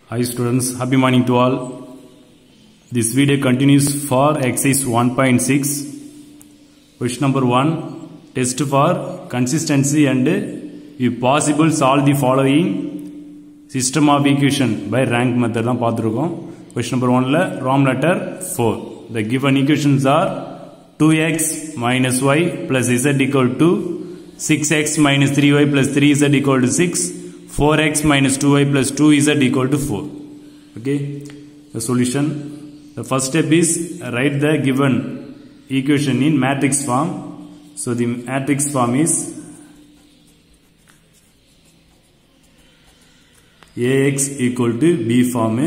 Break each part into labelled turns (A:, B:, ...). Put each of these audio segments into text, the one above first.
A: Hi students, happy morning to all. This video continues for exercise 1.6. Question number 1. Test for consistency and if possible solve the following system of equation by rank method. Question number 1 la wrong letter 4. The given equations are 2x minus y plus z equal to 6x minus 3y plus 3z equal to 6. 4x minus 2y plus 2z equal to 4. Okay. The solution. The first step is write the given equation in matrix form. So the matrix form is Ax equal to B form.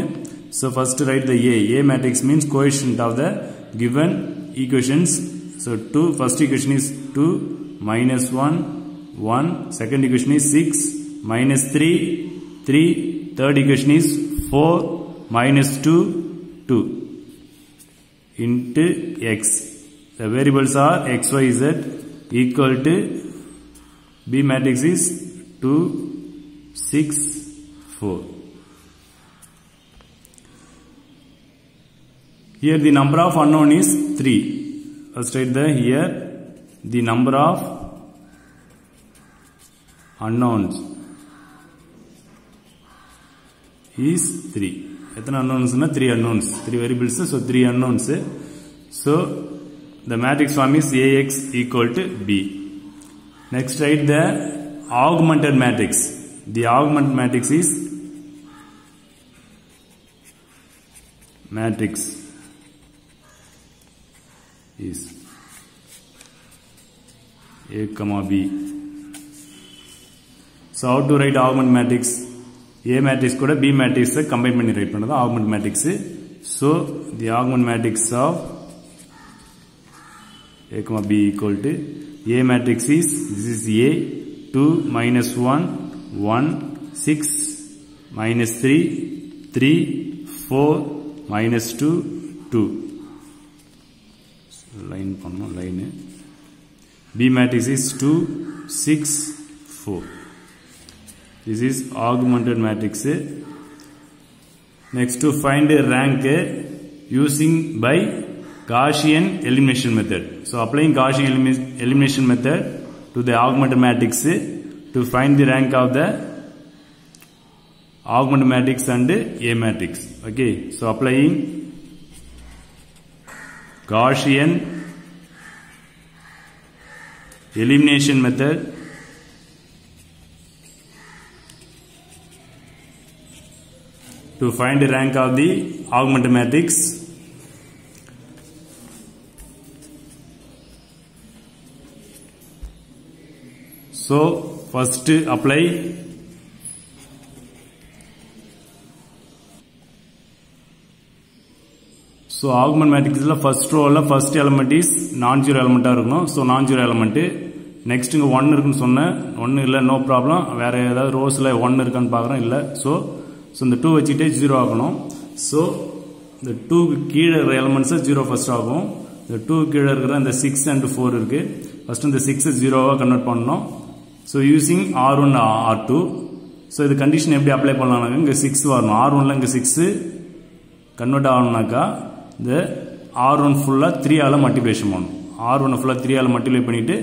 A: So first write the A. A matrix means coefficient of the given equations. So 2, first equation is 2 minus 1, 1. Second equation is 6 minus 3, 3. Third equation is 4 minus 2, 2 into x. The variables are x, y, z equal to B matrix is 2, 6, 4. Here the number of unknown is 3. First write the here the number of unknowns is 3. How unknowns? 3 unknowns. 3 variables, so 3 unknowns. So the matrix form is Ax equal to B. Next write the augmented matrix. The augmented matrix is A comma B. So how to write augmented matrix? A matrix kuda B matrix combine panni write pannadha augmented matrix. So the augmented matrix of A comma B equal to A matrix is, this is A, 2 minus 1, 1, 6 minus 3, 3, 4 minus 2, 2. So line pannom line. B matrix is 2, 6, 4. This is augmented matrix. Next to find rank using by Gaussian elimination method. So applying Gaussian elimination method to the augmented matrix to find the rank of the augmented matrix and A matrix. Okay. So applying Gaussian elimination method to find the rank of the augmented matrix. So first apply so augmented matrix la first row la first element is non-zero element ah irukum. So non-zero element. Next inga 1 irukku sonna 1 illa no problem. Vera edha rows la 1 irukkan paakran illa. So இந்த 2 வச்சிட்டே 0 ஆகணும். So இந்த 2 கீழ இருக்கிற elements 0 first ஆகும். இந்த 2 கீழ இருக்கிற அந்த 6 and 4 இருக்கு. ஃபர்ஸ்ட் இந்த 6 0வா கன்வர்ட் பண்ணனும். So using R1 R2. So இது கண்டிஷன் எப்படி அப்ளை பண்ணலாம்னா இங்க 6 வரணும். R1 ல இங்க 6 கன்வர்ட் ஆகணும்னாக்கா இந்த R1 ஃபுல்லா 3 ஆல மல்டிப்ளிகேஷன் பண்ணனும். R1 ஃபுல்லா 3 ஆல மல்டிப்ளை பண்ணிட்டு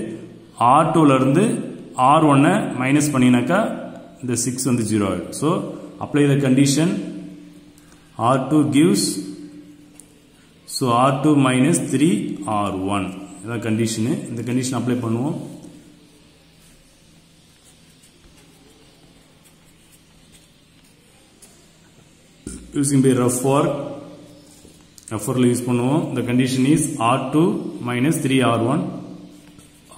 A: R2 ல இருந்து R1 மைனஸ் பண்ணினாக்கா இந்த 6 வந்து 0 ஆயிடும். So apply the condition. R2 gives, so R2 minus 3 R1. This condition. The condition apply பண்ணுவோம். Using by rough work use பண்ணுவோம். The condition is R2 minus 3 R1.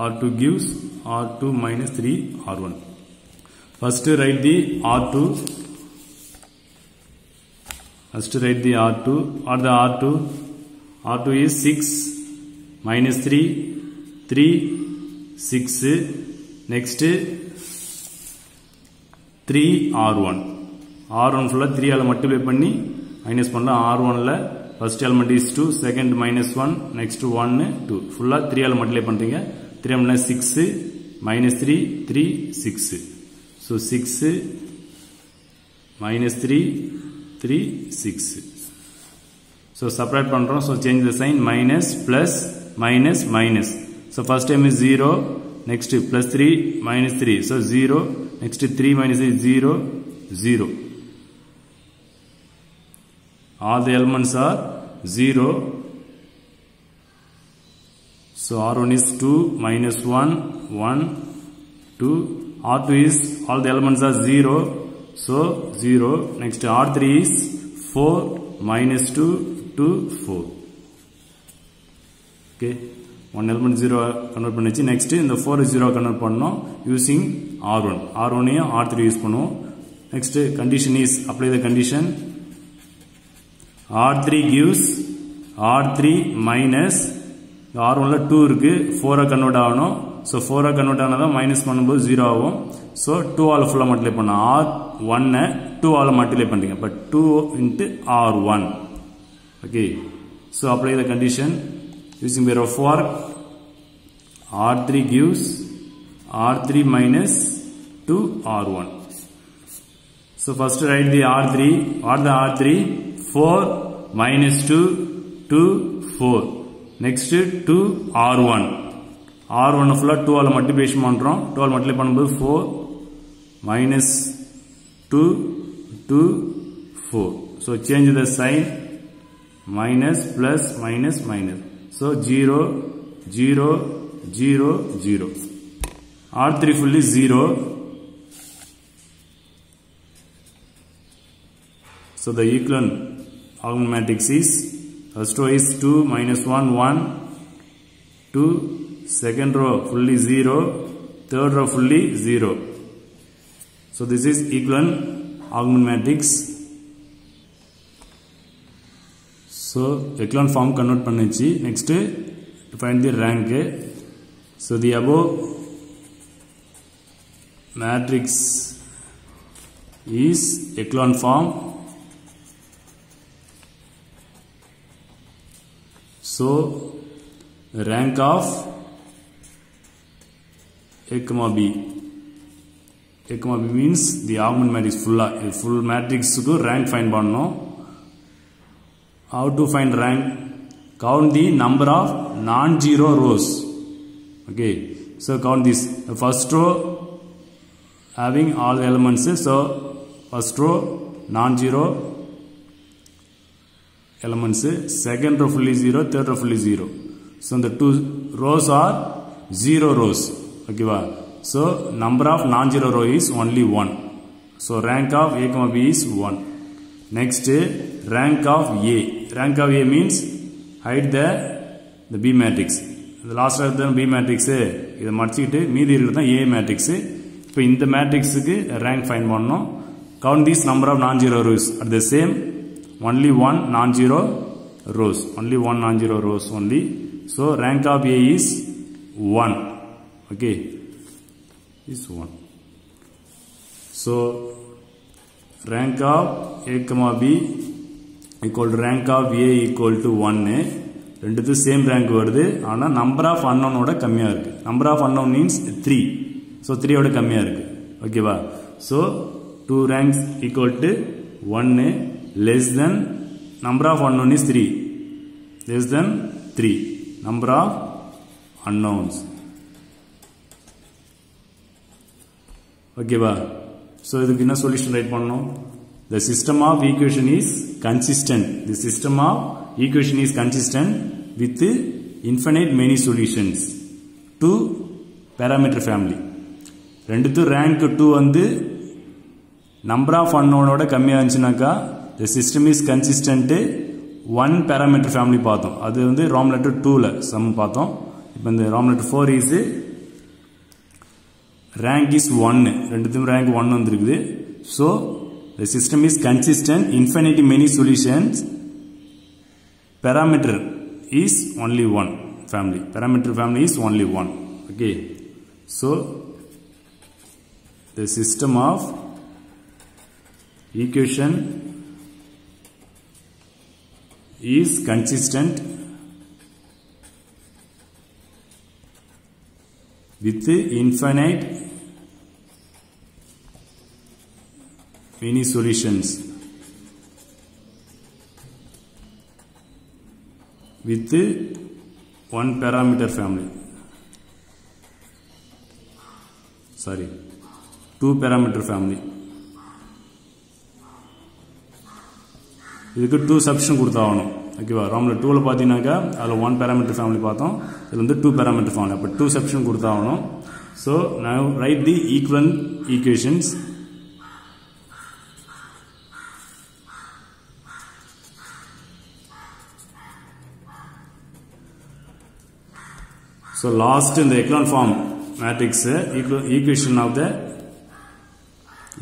A: R2 gives R2 minus 3 R1. First write the R2. First write the R2 or the R2. R2 is 6 minus 3, 3, 6. Next 3 R1. R1 full 3 ஆல multiply பண்ணி minus பண்ணலாம். R1 ல first element is 2, second minus 1, next 1, 2. Full 3 ஆல multiply பண்றீங்க. 3 minus 6 minus 3, 3, 6. So 6 minus 3 3 6. So subtract பண்றோம். So change the sign, minus plus minus minus. So first time is 0, next plus 3 minus 3, so 0, next 3 minus 3 0 0. All the elements are 0. So R1 is 2 minus 1 1 2. R2 is all the elements are 0, so 0. Next R3 is 4 minus 2 2 4. Okay, one element 0 convert பண்ணிச்சு. Next இந்த 4 0 convert பண்ணோம் using R1. R1 ஐயும் R3 use பண்ணுவோம். Next condition is, apply the condition. R3 gives R3 minus R1 ல 2 இருக்கு, 4 convert ஆகணும். So 4 convert ஆனதான் minus பண்ணும்போது 0 ஆகும். So 2 ஆல ஃபுல்லா மல்டிப்ளை பண்ணா R1 2 ஆல மல்டிப்ளை பண்றீங்க, but 2 into R1. Okay, so apply the condition using pair of work. R3 gives R3 minus 2 R1. So first write the R3. What the R3? 4 minus 2 2 4. Next 2 R1. R1 full 2 ஆல multiplication பண்றோம். 2 ஆல multiply பண்ணும்போது 4 minus 2 2 4. So change the sign, minus plus minus minus. So 0 0 0 0. R3 fully 0. So the equivalent augment matrix is, first row is 2 minus 1 1 2, second row fully 0, third row fully 0. So this is equivalent augment matrix. So echelon form convert பண்ணிச்சு. Next to find the rank. So the above matrix is echelon form. So rank of A comma B. A comma B means the augment matrix full matrix ku rank find பண்ணனும். How to find rank? Count the number of non-zero rows. Okay, so count this. The first row having all the elements. So first row non-zero elements. Second row fully 0. Third row fully 0. So the two rows are 0 rows. Okay, so number of non-zero row is only 1. So rank of A comma B is 1. Next, rank of A. Rank of A means hide the B matrix. The last of the B matrix இத மடிச்சிட்டு மீதி இருக்குறது A matrix. இப்போ இந்த matrixக்கு rank find பண்ணனும். Count this number of non-zero rows. At the same, only one non-zero rows. Only one non-zero rows only. So rank of A is 1. Okay, is 1. So rank of A comma B equal to rank of A equal to 1. ரெண்டுத்து same rank வருது, ஆனா number of அன்னோனோட கம்மியா இருக்கு. Number of unknown means 3. So 3 ஓட கம்மியா இருக்கு. ஓகேவா? So 2 ranks equal to 1 less than number of unknown is 3. Less than 3 number of unknowns. ஓகேவா? So இதுக்கு என்ன சொல்யூஷன் ரைட் பண்ணனும்? The system of equation is consistent. The system of equation is consistent with infinite many solutions to parameter family. ரெண்டுத்து rank 2 வந்து number of unknown ஓட கம்மியா இருந்துச்சுனாக்கா the system is consistent one parameter family பார்த்தோம். அது வந்து ROM letter 2 ல sum பார்த்தோம். இப்போ இந்த ROM letter 4 is rank is 1. ரெண்டுத்தும் rank 1 வந்திருக்குது. So the system is consistent, infinity many solutions, parameter is only one family. Parameter family is only one. Okay, so the system of equation is consistent with infinite many solutions with one parameter family. Sorry, two parameter family. இதுக்கு 2 substitution கொடுத்தாகணும். ஓகேவா, ராம்ல 2ல பார்த்தீங்கன்னாக்கா அதில் 1 parameter family பார்த்தோம், இதில் வந்து 2 parameter family. அப்போ 2 substitution கொடுத்தாகணும். So now write the equivalent equations. So last in the echelon form matrix equation of the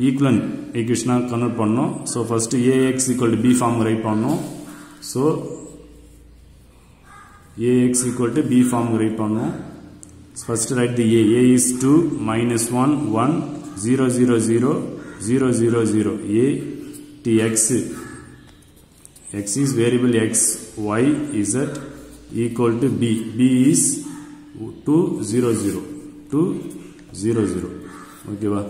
A: equivalent equation convert பண்ணோம். So first ax equal to b form write பண்ணோம். So ax equal to b form write பண்ணோம். First write the a is 2 minus 1 1 0 0 0 0 0 0 a t x is variable x, y z equal to b is 2 0 0 2 0 0. Okay ba?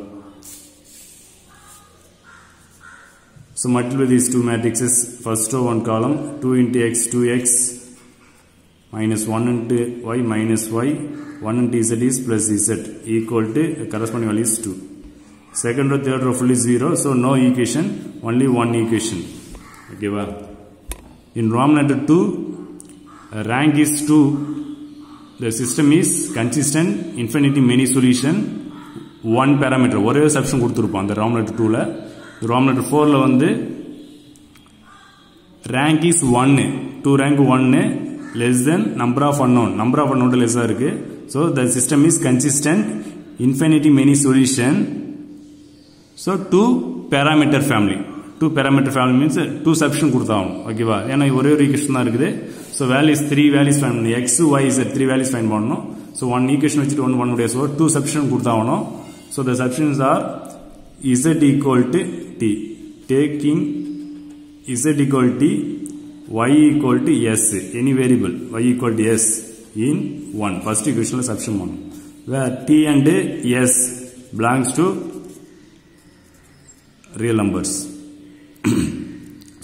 A: So multiply these two matrices. First row one column 2 into x 2x minus 1 into y minus y 1 into z is plus z equal to corresponding value is 2. Second row third row fully 0, so no equation, only one equation. Okay ba? In Roman 2 rank is 2. The system is consistent, infinity many solution, one parameter. ஒரே substitution கொடுத்திருப்போம் அந்த ராம்லெட் 2ல. ராம்லெட் 4ல வந்து rank is 1, 2 rank 1 less than number of unknown. Number of unknown less இருக்கு. So the system is consistent, infinity many solution. So 2 parameter family. 2 parameter family means 2 substitution கொடுத்தாகும். ஓகேவா, ஏன்னா ஒரே ஒரு equation தான் இருக்குது. So values 3 values find பண்ணணும். x y z 3 values find பண்ணணும். So one equation வச்சுட்டு one உடைய so 2 substitution கொடுத்தாகணும். So the substitutions are z equal to t, taking z equal to y equal to s, any variable y equal to s in 1. First equation substitution பண்ணணும். Where t and s belongs to real numbers.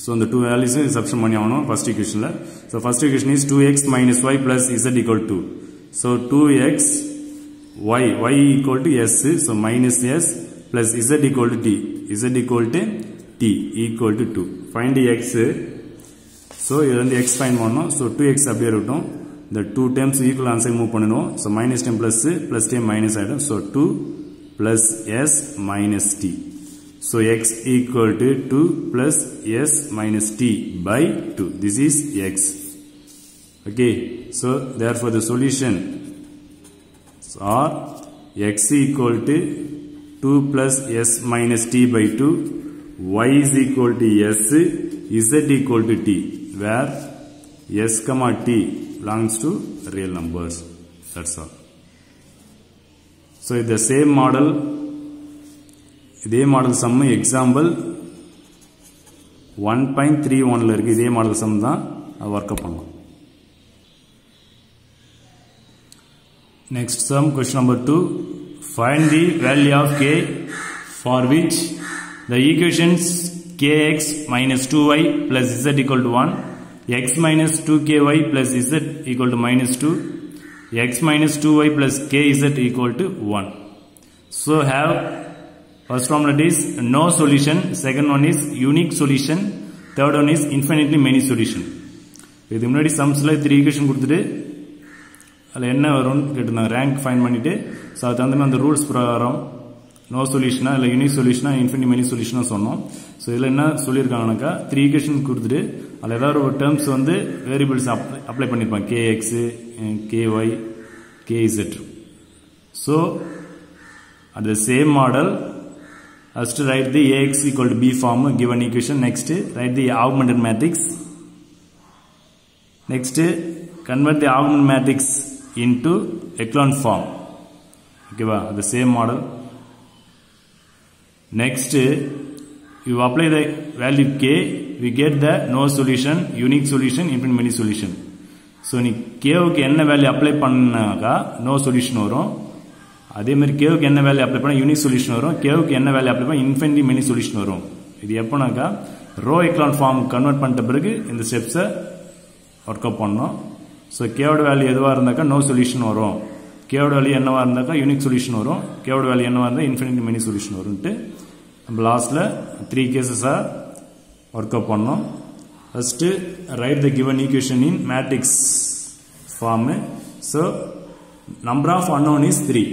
A: So the two values is substitution பண்ணி ஆகணும் first equation ல. So first equation is 2x minus y plus z equal to 2. So 2x y equal to s, so minus s plus z equal to t, z equal to t equal to 2. Find the x. So இது வந்து x find பண்ணணும். So 2x அப்படியே இருக்கட்டும். The two terms equal answer move பண்ணனும். So minus 10 plus 10 minus ஆயிடும். So 2 plus s minus t. So x equal to 2 plus s minus t by 2. This is x. Okay. So therefore the solution are x equal to 2 plus s minus t by 2, y is equal to s, z equal to t, where s comma t belongs to real numbers. That's all. So the same model, இதே model some example 1.31 ல இருக்கு. இதே model some தான் அது work அப் பண்ணலாம். Next sum, question number 2. Find the value of k for which the equations kx minus 2y plus z equal to 1, x minus 2ky plus z equal to minus 2, x minus 2y plus kz equal to 1. So have first formula is no solution, second one is unique solution, third one is infinitely many solution. இதுக்கு முன்னாடி சம்ஸ்ல 3 equation கொடுத்துட்டு அதில் என்ன வரும்னு கேட்டிருந்தாங்க, rank fine பண்ணிட்டு. So அது தகுந்த அந்த ரூல்ஸ் பிரகாரம் நோ சொல்யூஷனா இல்லை யூனிக் சொல்யூஷனா இன்ஃபினிட்டி மெனி சொல்யூஷனா சொன்னோம். ஸோ இதில் என்ன சொல்லியிருக்காங்கனாக்கா 3 ஈக்குவேஷன் கொடுத்துட்டு அதில் ஏதாவது ஒரு டேர்ம்ஸ் வந்து வேரியபிள்ஸ் அப்ளை பண்ணியிருப்பாங்க, kx KY KZ. So at the same model, first write the ax equal to b form given equation. Next write the augmented matrix. Next convert the augmented matrix into echelon form. Okay ba, the same model. Next you apply the value k, we get the no solution, unique solution, infinite many solution. So நீ k க்கு என்ன value apply பண்ணாக்கா no solution வரும். அதே மாதிரி கேவுக்கு என்ன value apply பண்ணா unique solution வரும், கேவுக்கு என்ன வேல்யூ அப்ளை பண்ணா இன்ஃபினிட்டி மெனி சொல்யூஷன் வரும். இது எப்போனாக்கா ரோ எக்லான் ஃபார்ம் கன்வெர்ட் பண்ணிட்ட பிறகு இந்த ஸ்டெப்ஸை ஒர்க் அவுட் பண்ணோம். ஸோ கேவோட வேல்யூ எதுவாக இருந்தாக்கா நோ சொல்யூஷன் வரும், கேவோட வேல்யூ என்னவாக இருந்தாக்கா யூனிக் சொல்யூஷன் வரும், கேவோட வேல்யூ என்னவாக இருந்தால் இன்ஃபினிட்டி மெனி சொல்யூஷன் வரும்ட்டு நம்ம லாஸ்ட்டில் 3 கேசஸாக ஒர்க் அவுட் பண்ணோம். First write the given equation in matrix form. So number of unknown is 3,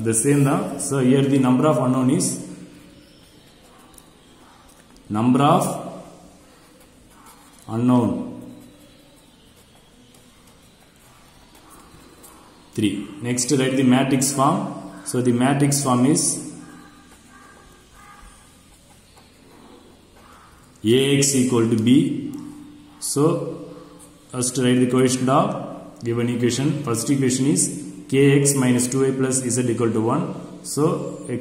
A: அது சேம் தான். So here the number of unknown is number of unknown 3. Next write the matrix form. So the matrix form is Ax equal to B. So first write the coefficient of given equation. First equation is kx minus 2y plus z equal to 1. So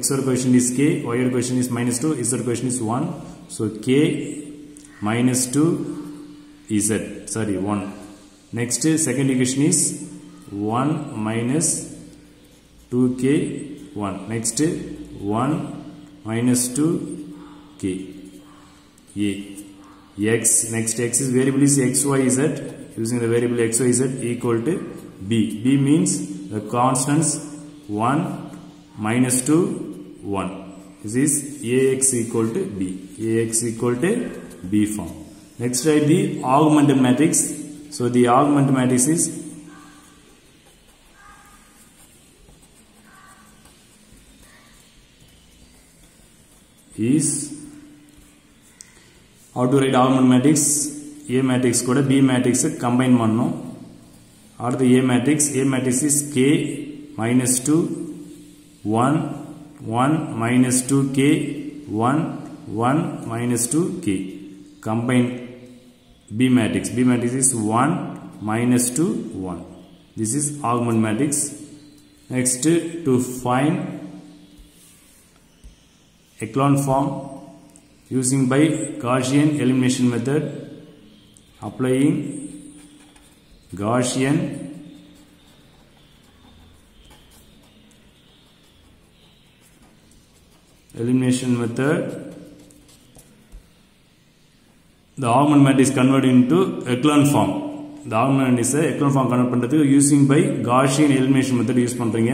A: x coefficient is k, y coefficient is minus 2, z coefficient is 1. So k minus 2 z, sorry 1. Next second equation is 1 minus 2k 1. Next 1 minus 2k a x. Next x is variable is x y z. Using the variable x y z equal to b. B means the constants 1 minus 2 1. This is Ax equal to B. Ax equal to B form. Next write the augmented matrix. So the augmented matrix is how to write augmented matrix. A matrix கூட B matrix combine பண்ணனும். Or the A matrix is k minus 2 1 1 minus 2k 1 1 minus 2k. Combine B matrix. B matrix is 1 minus 2 1. This is augment matrix. Next to find echelon form using by Gaussian elimination method. Applying Gaussian elimination method, the augment matrix converted into echelon form. The augment matrix echelon form convert பண்றதுக்கு using by Gaussian elimination method use பண்றீங்க.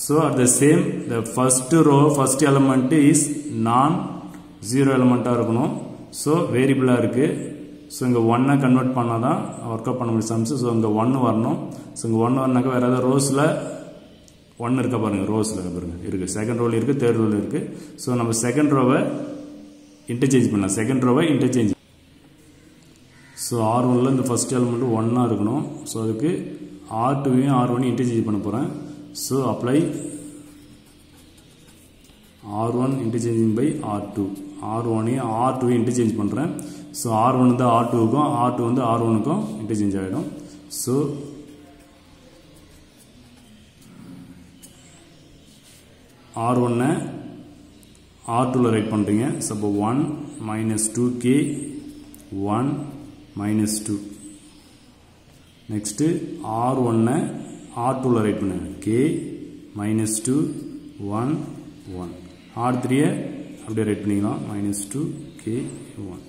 A: So at the same, the first row first element is non zero element இருக்கணும். So variable இருக்கு. So இங்க 1 convert பண்ணாதான் work out பண்ண முடியும் sums. So இங்க 1 வரணும். ஸோ இங்க 1 வரனாக்க வேற ஏதாவது ரோஸ்ல 1 இருக்க பாருங்க, ரோஸ்ல பாருங்க இருக்கு, செகண்ட் ரோல இருக்கு, தேர்ட் ரோல இருக்கு. ஸோ நம்ம செகண்ட் ரோவை இன்டர்சேஞ்ச் பண்ணலாம், செகண்ட் ரோவை இன்டர்சேஞ்ச். ஸோ R1ல இந்த ஃபர்ஸ்ட் எலிமெண்ட் 1 இருக்கணும். ஸோ அதுக்கு R2வையும் R1 இன்டர்சேஞ்ச் பண்ண போறேன். So apply R1 interchanging by R2. R1ஐயும் R2வையும் இன்டர்சேஞ்ச் பண்றேன். ஸோ R1 வந்து R2க்கும், R2 வந்து R1க்கும் இன்டர்சேஞ்ச் ஆகிடும். ஸோ R1 R2ல ரைட் பண்றீங்க. சப்போ 1 minus 2k 1 minus 2. Next R1 R2ல ரைட் பண்ணுங்க. k minus 2 1 1. R3 அப்படியே ரைட் பண்ணிக்கலாம். minus 2 k 1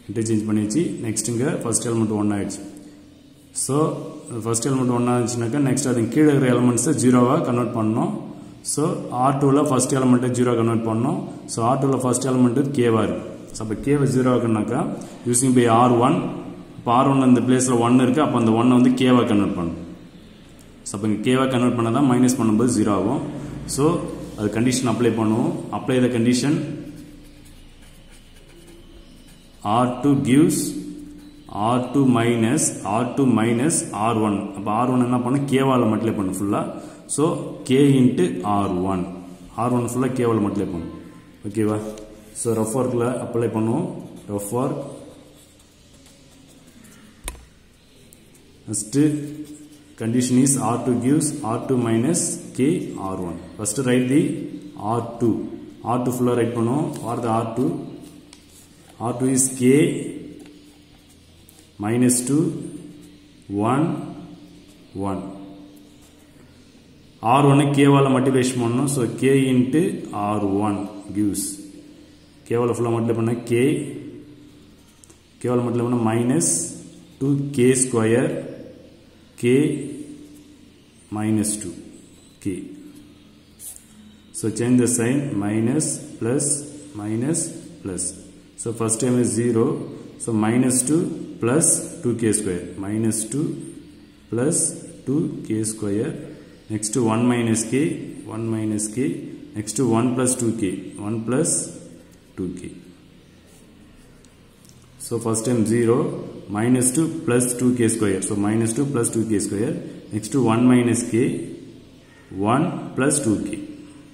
A: இன்டர்சேஞ்ச் பண்ணியாச்சு. நெக்ஸ்ட் இங்க ஃபர்ஸ்ட் எலிமெண்ட் 1 ஆயிடுச்சு. ஸோ ஃபர்ஸ்ட் எலிமெண்ட் 1 ஆச்சுனாக்கா நெக்ஸ்ட் அது கீழே இருக்கிற எலிமெண்ட்ஸை ஜீரோவா கன்வெர்ட் பண்ணணும். ஸோ R2ல ஃபர்ஸ்ட் எலிமெண்ட்டை ஜீரோ கன்வெர்ட் பண்ணணும். ஸோ R2ல ஃபர்ஸ்ட் எலிமெண்ட் கேவா இருக்கு. ஸோ அப்போ கேவை ஜீரோ ஆக்குனாக்கா யூசிங் பை R1. இப்போ R1 இந்த பிளேஸ்ல 1 இருக்கு. அப்போ அந்த 1 வந்து கேவா கன்வெர்ட் பண்ணணும். ஸோ அப்போ இங்கே கேவா கன்வெர்ட் பண்ணாதான் மைனஸ் பண்ணும்போது ஜீரோ ஆகும். ஸோ அது கண்டிஷன் அப்ளை பண்ணுவோம். Apply the condition. R2 gives R2 minus R1. அப்போ R1 என்ன பண்ணும், கேவால மல்டிப்ளை பண்ணும் ஃபுல்லா. So k into R1. R1 ஃபுல்லா கேவால மல்டிப்ளை பண்ணும். ஓகேவா? ஸோ ரஃப் ஒர்க்கில் அப்ளை பண்ணுவோம். Rough work first condition is R2 gives R2 minus k R1. First write the R2. R2 full write பண்ணுவோம். or the R2. R2 is k minus 2 1 1. R1 k வால multiplication பண்ணனும். so k into R1 gives k வால full multiply பண்ணா k வால multiply பண்ணா minus 2k square k minus 2 k. So change the sign, minus plus minus plus. So first term is 0. So minus 2 plus 2k square, minus 2 plus 2k square. Next to 1 minus k, 1 minus k. Next to 1 plus 2k, 1 plus 2k. So first term 0, minus 2 plus 2k square. So minus 2 plus 2k square. Next to 1 minus k, 1 plus 2k.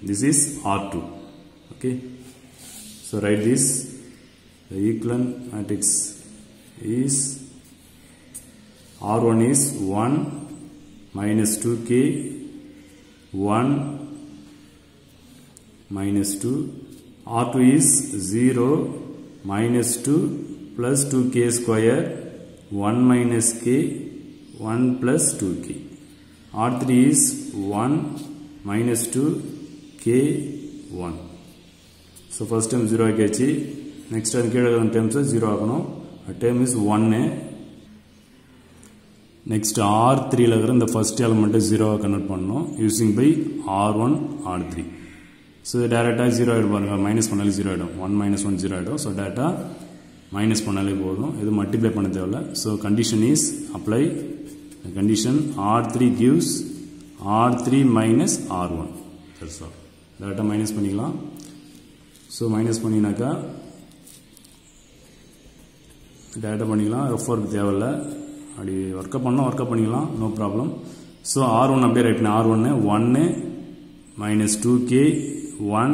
A: This is R2. Okay. So write this. The equivalent matrix is R1 is 1 minus 2k, 1 minus 2. R2 is 0 minus 2 plus 2k square, 1 minus k, 1 plus 2k. R3 is 1 minus 2 k 1. So first term 0 ஆகியாச்சு. Next term terms 0 ஆகணும். Term is 1. Next R3 ல இருக்கிற இந்த first element 0 convert பண்ணனும் using by R1 R3. So டைரக்டா 0 ஆயிடும் பாருங்க. Minus பண்ணாலே 0 ஆயிடும். 1 minus 1 0 ஆயிடும். So டைரக்டா மைனஸ் பண்ணாலே போதும். இது மல்டிப்ளை பண்ண தேவையில்ல. So condition is apply. The condition R3 gives R3 minus R1. That's all. டைரக்டா மைனஸ் பண்ணிக்கலாம். So மைனஸ் பண்ணினாக்கா டைரக்டா பண்ணிக்கலாம். ரஃப் ஒர்க் தேவையில்ல. அப்படி ஒர்க் பண்ணிக்கலாம். No problem. ஸோ R1 அப்படியே ரைட் பண்ண R1 1 minus 2k 1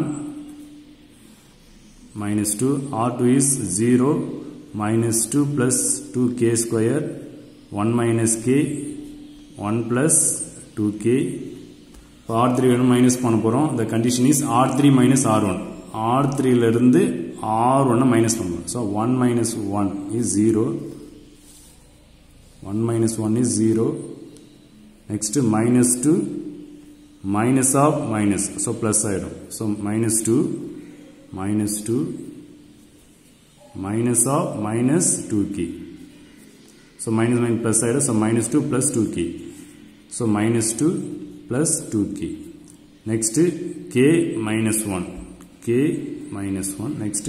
A: minus 2. R2 is 0 minus 2 plus 2k square, 1 minus k, 1 plus 2k. இப்போ R3 வேணும் மைனஸ் பண்ண போகிறோம். The condition is R3 minus R1. R3 இருந்து R1 மைனஸ் பண்ணுவோம். So 1 minus 1 is 0. 1 minus 1 is 0. Next minus 2 minus of minus. So plus ஆயிடும். So minus 2 minus of minus 2k. So minus plus ஆயிடும். So minus 2 plus 2k. So minus 2 plus 2k. Next k minus 1. K minus 1. Next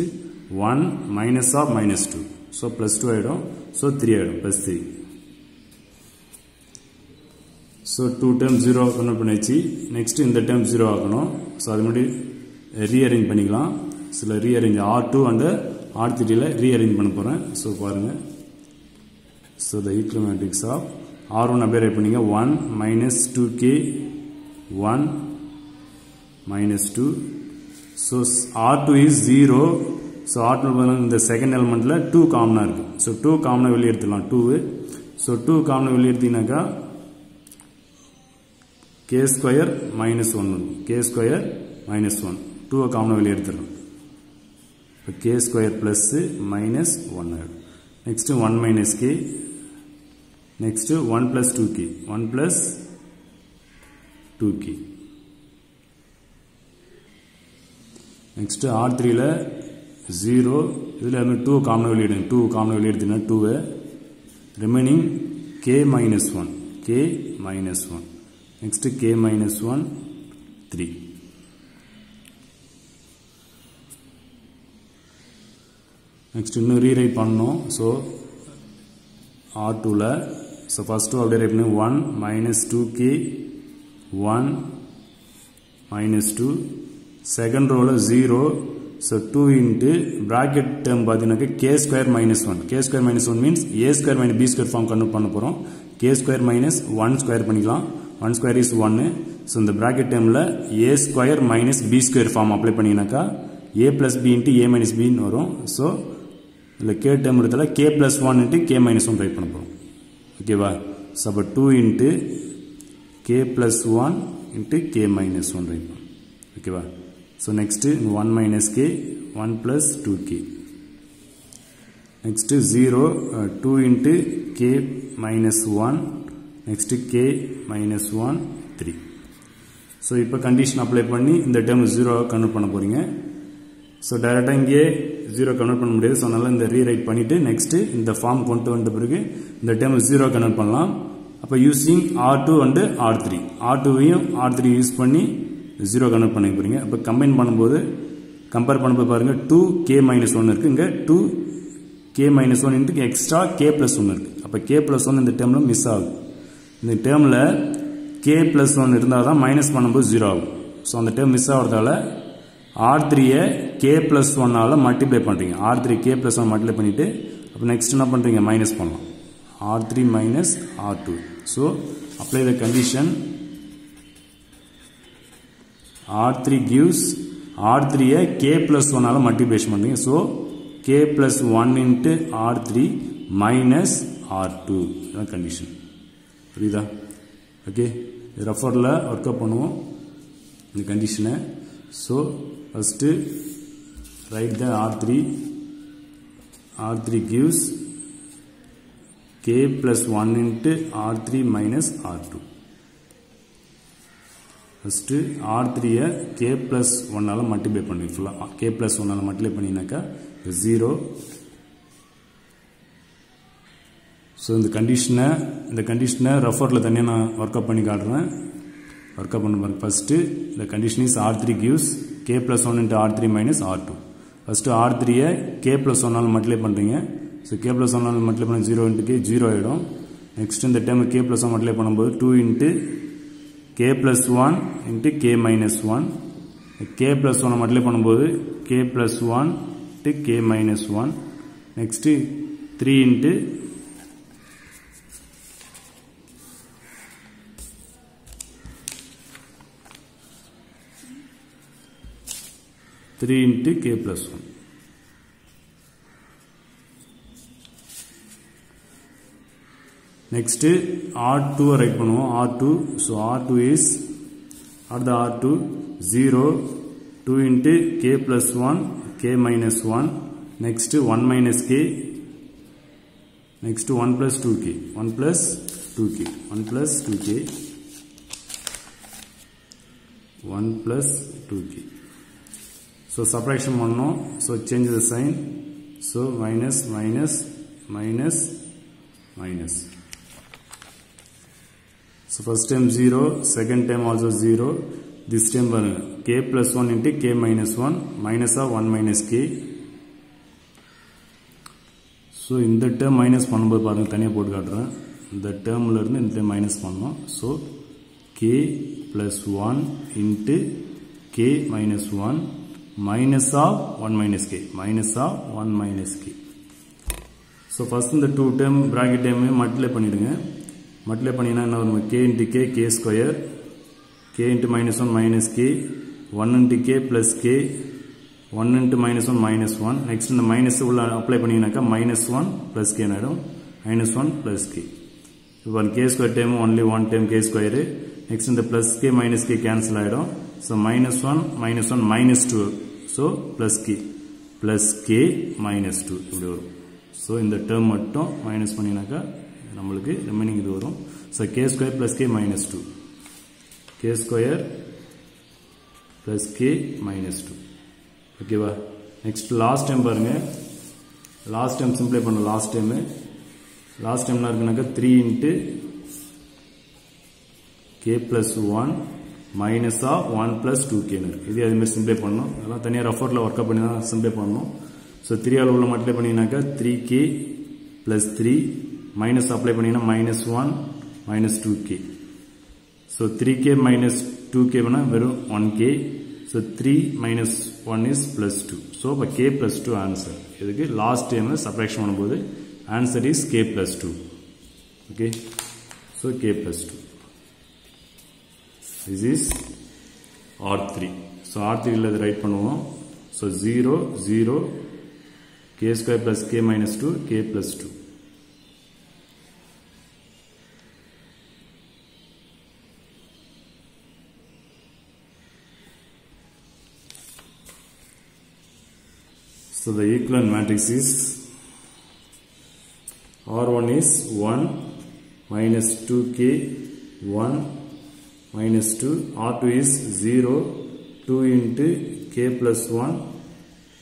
A: 1 minus of minus 2. So plus 2 ஆயிடும். So 3 ஆயிடும். Plus 3. So 2 term 0 convert பண்ணியாச்சு. Next இந்த term 0 ஆகணும். So அது முன்னாடி rearrange பண்ணிக்கலாம். சில ரீஅரேஞ்ச் R2 அந்த R3ல ரீஅரேஞ்ச் பண்ண போகிறேன். ஸோ பாருங்கள். So the equal matrix of R1 அப்படியே ரைட் பண்ணிங்க. 1 minus 2k 1 minus 2. So R2 is 0. So R2 இந்த செகண்ட் எலிமெண்ட்டில் 2 காமனாக இருக்குது. ஸோ 2 காமனாக வெளியே எடுத்துக்கலாம். 2. ஸோ 2 காமனாக வெளியே எடுத்தீங்கன்னாக்கா k square minus 1 k square minus 1 2 காமனாக வெளியே எடுத்துடலாம். இப்போ k square plus minus 1 ஆகிடும். Next 1 minus k. Next 1 plus 2k 1 plus 2k. Next R3ல 0 இதில் 2 காமனாக வெளியே எடுங்க. 2 காமனாக வெளியே எடுத்தீங்கன்னா 2 remaining k minus 1 k minus 1. Next k minus 1 3. Next இன்னும் ரீரைட் பண்ணணும். ஸோ R2ல ஸோ ஃபர்ஸ்ட் அப்படியே ரைட் பண்ணி 1 minus 2k 1 minus 2. செகண்ட் ரோவில் 0. ஸோ 2 இன்ட்டு ப்ராக்கெட் டேர்ம் பார்த்தீங்கன்னாக்கா k square minus 1. k square minus 1 means a square minus b square form convert பண்ண போகிறோம். k square minus 1 square பண்ணிக்கலாம். 1 square is 1. So இந்த bracket termல a square minus b square form apply பண்ணினாக்கா a plus b into a minus b வரும். So இந்த k term இடத்துல k plus 1 into k minus 1 write பண்ண போறோம். ஓகேவா? So அப்ப 2 into k plus 1 into k minus 1 write பண்ணோம். ஓகேவா? So next 1 minus k 1 plus 2k. Next 0 2 into k minus 1. Next k minus 1 3. So இப்போ condition apply பண்ணி இந்த term 0 கன்வர்ட் பண்ண போறீங்க. So டைரக்டா இங்கே 0 கன்வெர்ட் பண்ண முடியாது. ஸோ அதனால இந்த ரீரைட் பண்ணிட்டு நெக்ஸ்ட் இந்த ஃபார்ம் கொண்டு வந்த பிறகு இந்த டைம் 0 கன்வெர்ட் பண்ணலாம். அப்போ using R2 and R3 R2வையும் R3 use பண்ணி 0 கன்வெர்ட் பண்ணி போறீங்க. அப்போ கம்பைன் பண்ணும்போது கம்பேர் பண்ணும்போது பாருங்க 2k-1 இருக்கு, இங்க 2k-1 இன்ட்டு எக்ஸ்ட்ரா k+1 இருக்கு. அப்போ k+1 இந்த டேர்ம்ல மிஸ் ஆகுது. இந்த டேர்ம்ல k+1 இருந்தால் தான் மைனஸ் பண்ணும்போது 0 ஆகும். ஸோ அந்த டேர்ம் மிஸ் ஆகிறதால R3யை k+1 மல்டிப்ளை பண்ணுறீங்க. R3 k+1 மல்டிப்ளை பண்ணிட்டு அப்போ நெக்ஸ்ட் என்ன பண்ணுறீங்க, மைனஸ் பண்ணலாம். R3 minus R2. So apply the condition. R3 gives R3யை k+1 மல்டிப்ளேஷன் பண்ணுறீங்க. So k+1 into R3 minus R2 இதான் கண்டிஷன். புரியுதா? ஓகே, ரெஃபரில் ஒர்க் அப் பண்ணுவோம் இந்த கண்டிஷனை. ஸோ ஃபஸ்ட்டு ரைட் த R3 gives k+1 into R3 minus R2. First R3யை k+1 multiply பண்ணி ஃபுல்லாக k+1 multiply பண்ணினாக்கா 0. So இந்த கண்டிஷனை ரெஃபரில் தனியாக நான் ஒர்க் அப் பண்ணி காட்டுறேன். ஒர்க் அப் பண்ண பாருங்க. ஃபஸ்ட்டு இந்த condition is R3 gives k+1 into R3 minus R2. First R3யை k+1 மல்டிப்ளை பண்ணுறீங்க. ஸோ k+1 மல்டிப்ளை பண்ண 0 into k 0 ஆகிடும். நெக்ஸ்ட் இந்த டைம் k+1 மல்டிப்ளை பண்ணும்போது 2 into k+1 into k-1. k+1 multiply பண்ணும்போது k+1 into k-1. Next 3 into k+1. Next R2 write பண்ணுவோம். R2, so R2 is R2 0 2 into k+1 k-1. Next 1 minus k. Next 1 plus 2k 1 plus 2k 1 plus 2k 1 plus 2k. So subtraction பண்ணோம். So change the sign. So minus minus minus minus. So first time 0, second time also 0. This time k+1 into k-1 minus of 1 minus k. So இந்த term minus பண்ணும்போது பாருங்க தனியாக போட்டு காட்டுறேன். இந்த termல இருந்து இந்த term minus பண்ணோம். So k+1 into k-1 minus of 1 minus k minus of 1 minus k. So first இந்த 2 term bracket term மல்டிப்ளை பண்ணிடுங்க. மல்டிப்ளை பண்ணினா என்ன வரும், k into k k square, k into -1 minus k, 1 into k plus k, 1 into -1 minus 1. next இந்த minus உள்ள apply பண்ணினாக்கா -1 plus k ஆயிடும், -1 plus k. இப்போ k square term only one term k square. next இந்த plus k minus k cancel ஆயிடும். so -1 minus 2, so plus k minus 2 இப்படி வரும். so இந்த term மட்டும் மைனஸ் பண்ணினாக்கா நம்மளுக்கு ரிமைனிங் இது வரும். so k square plus k minus 2, k square plus k minus 2. ஓகேவா? நெக்ஸ்ட் லாஸ்ட் டைம் பாருங்க. லாஸ்ட் டைம் சிம்பிளை பண்ண லாஸ்ட் டைம் என்ன இருக்குனாக்கா 3 into k plus 1 minus of 1 plus 2k. இது அதே மாதிரி சிம்பிளை பண்ணணும். அதெல்லாம் தனியாக ரெஃபரில் ஒர்க் அப் பண்ணி தான் சிம்பிளை பண்ணணும். ஸோ 3 அளவில் மல்டிப்ளை பண்ணினாக்கா 3k plus 3 minus அப்ளை பண்ணினா -1 minus 2k. so 3k minus 2k பண்ணா வெறும் 1k. so 3 minus 1 is plus 2. so இப்போ k plus 2 ஆன்சர். இதுக்கு லாஸ்ட் டைம் சப்ராக்ஷன் பண்ணும்போது answer is k plus 2. Okay, so k plus 2. this is R3. so R3 ல right பண்ணுவோம். so 0 0 k square plus k minus 2 k plus 2. So the equivalent matrix is R1 is 1 minus 2k 1 minus 2, R2 is 0 2 into k plus 1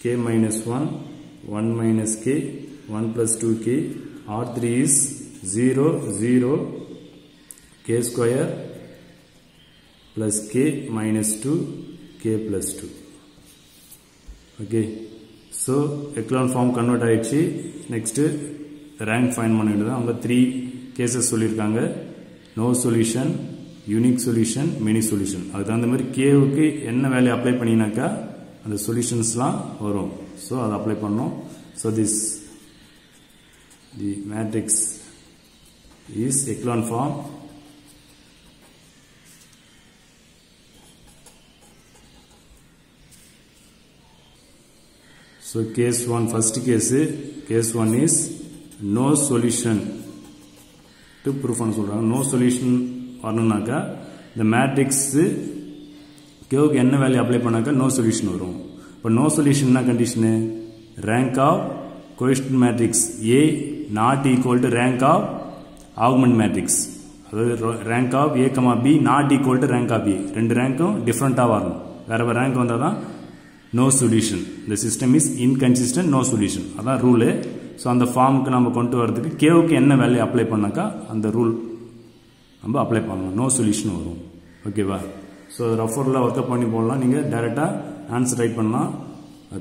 A: k minus 1 1 minus k, 1 plus 2k, R3 is 0, 0, k square plus k minus 2, k plus 2. Okay. So, echelon form convert ஆயிடுச்சு. Next, rank find பண்ணிடுதான். அவங்க 3 cases சொல்லியிருக்காங்க. No solution, unique solution, many solution. அதுதான் அந்த மாதிரி Kவுக்கு என்ன value apply பண்ணினாக்கா அந்த சொல்யூஷன்ஸ்லாம் வரும். So, அதை அப்ளை பண்ணோம். So, the matrix is echelon form. So, case 1, first case 1 is no solution. To proof on no solution varnunaka the matrix Kவுக்கு என்ன value apply பண்ணாக்க no solution வரும். இப்போ no solution என்ன condition? Rank of coefficient matrix A not equal to rank of augment matrix. அதாவது rank of A, B not equal to rank of B. ரெண்டு ரேங்கும் டிஃபரண்டா வரணும். வேற rank வந்தாதான் no solution. The system is inconsistent, no solution. அதான் rule. So அந்த ஃபார்முக்கு நம்ம கொண்டு வரதுக்கு கேவுக்கு என்ன வேல்யூ அப்ளை பண்ணாக்கா அந்த ரூல் நம்ம அப்ளை பண்ணலாம். நோ சொல்யூஷன் வரும். ஓகேவா? ஸோ ரஃபரில் ஒர்க்கப் பண்ணி போடலாம். நீங்கள் டைரெக்டாக ஆன்சர் ரைட் பண்ணலாம்.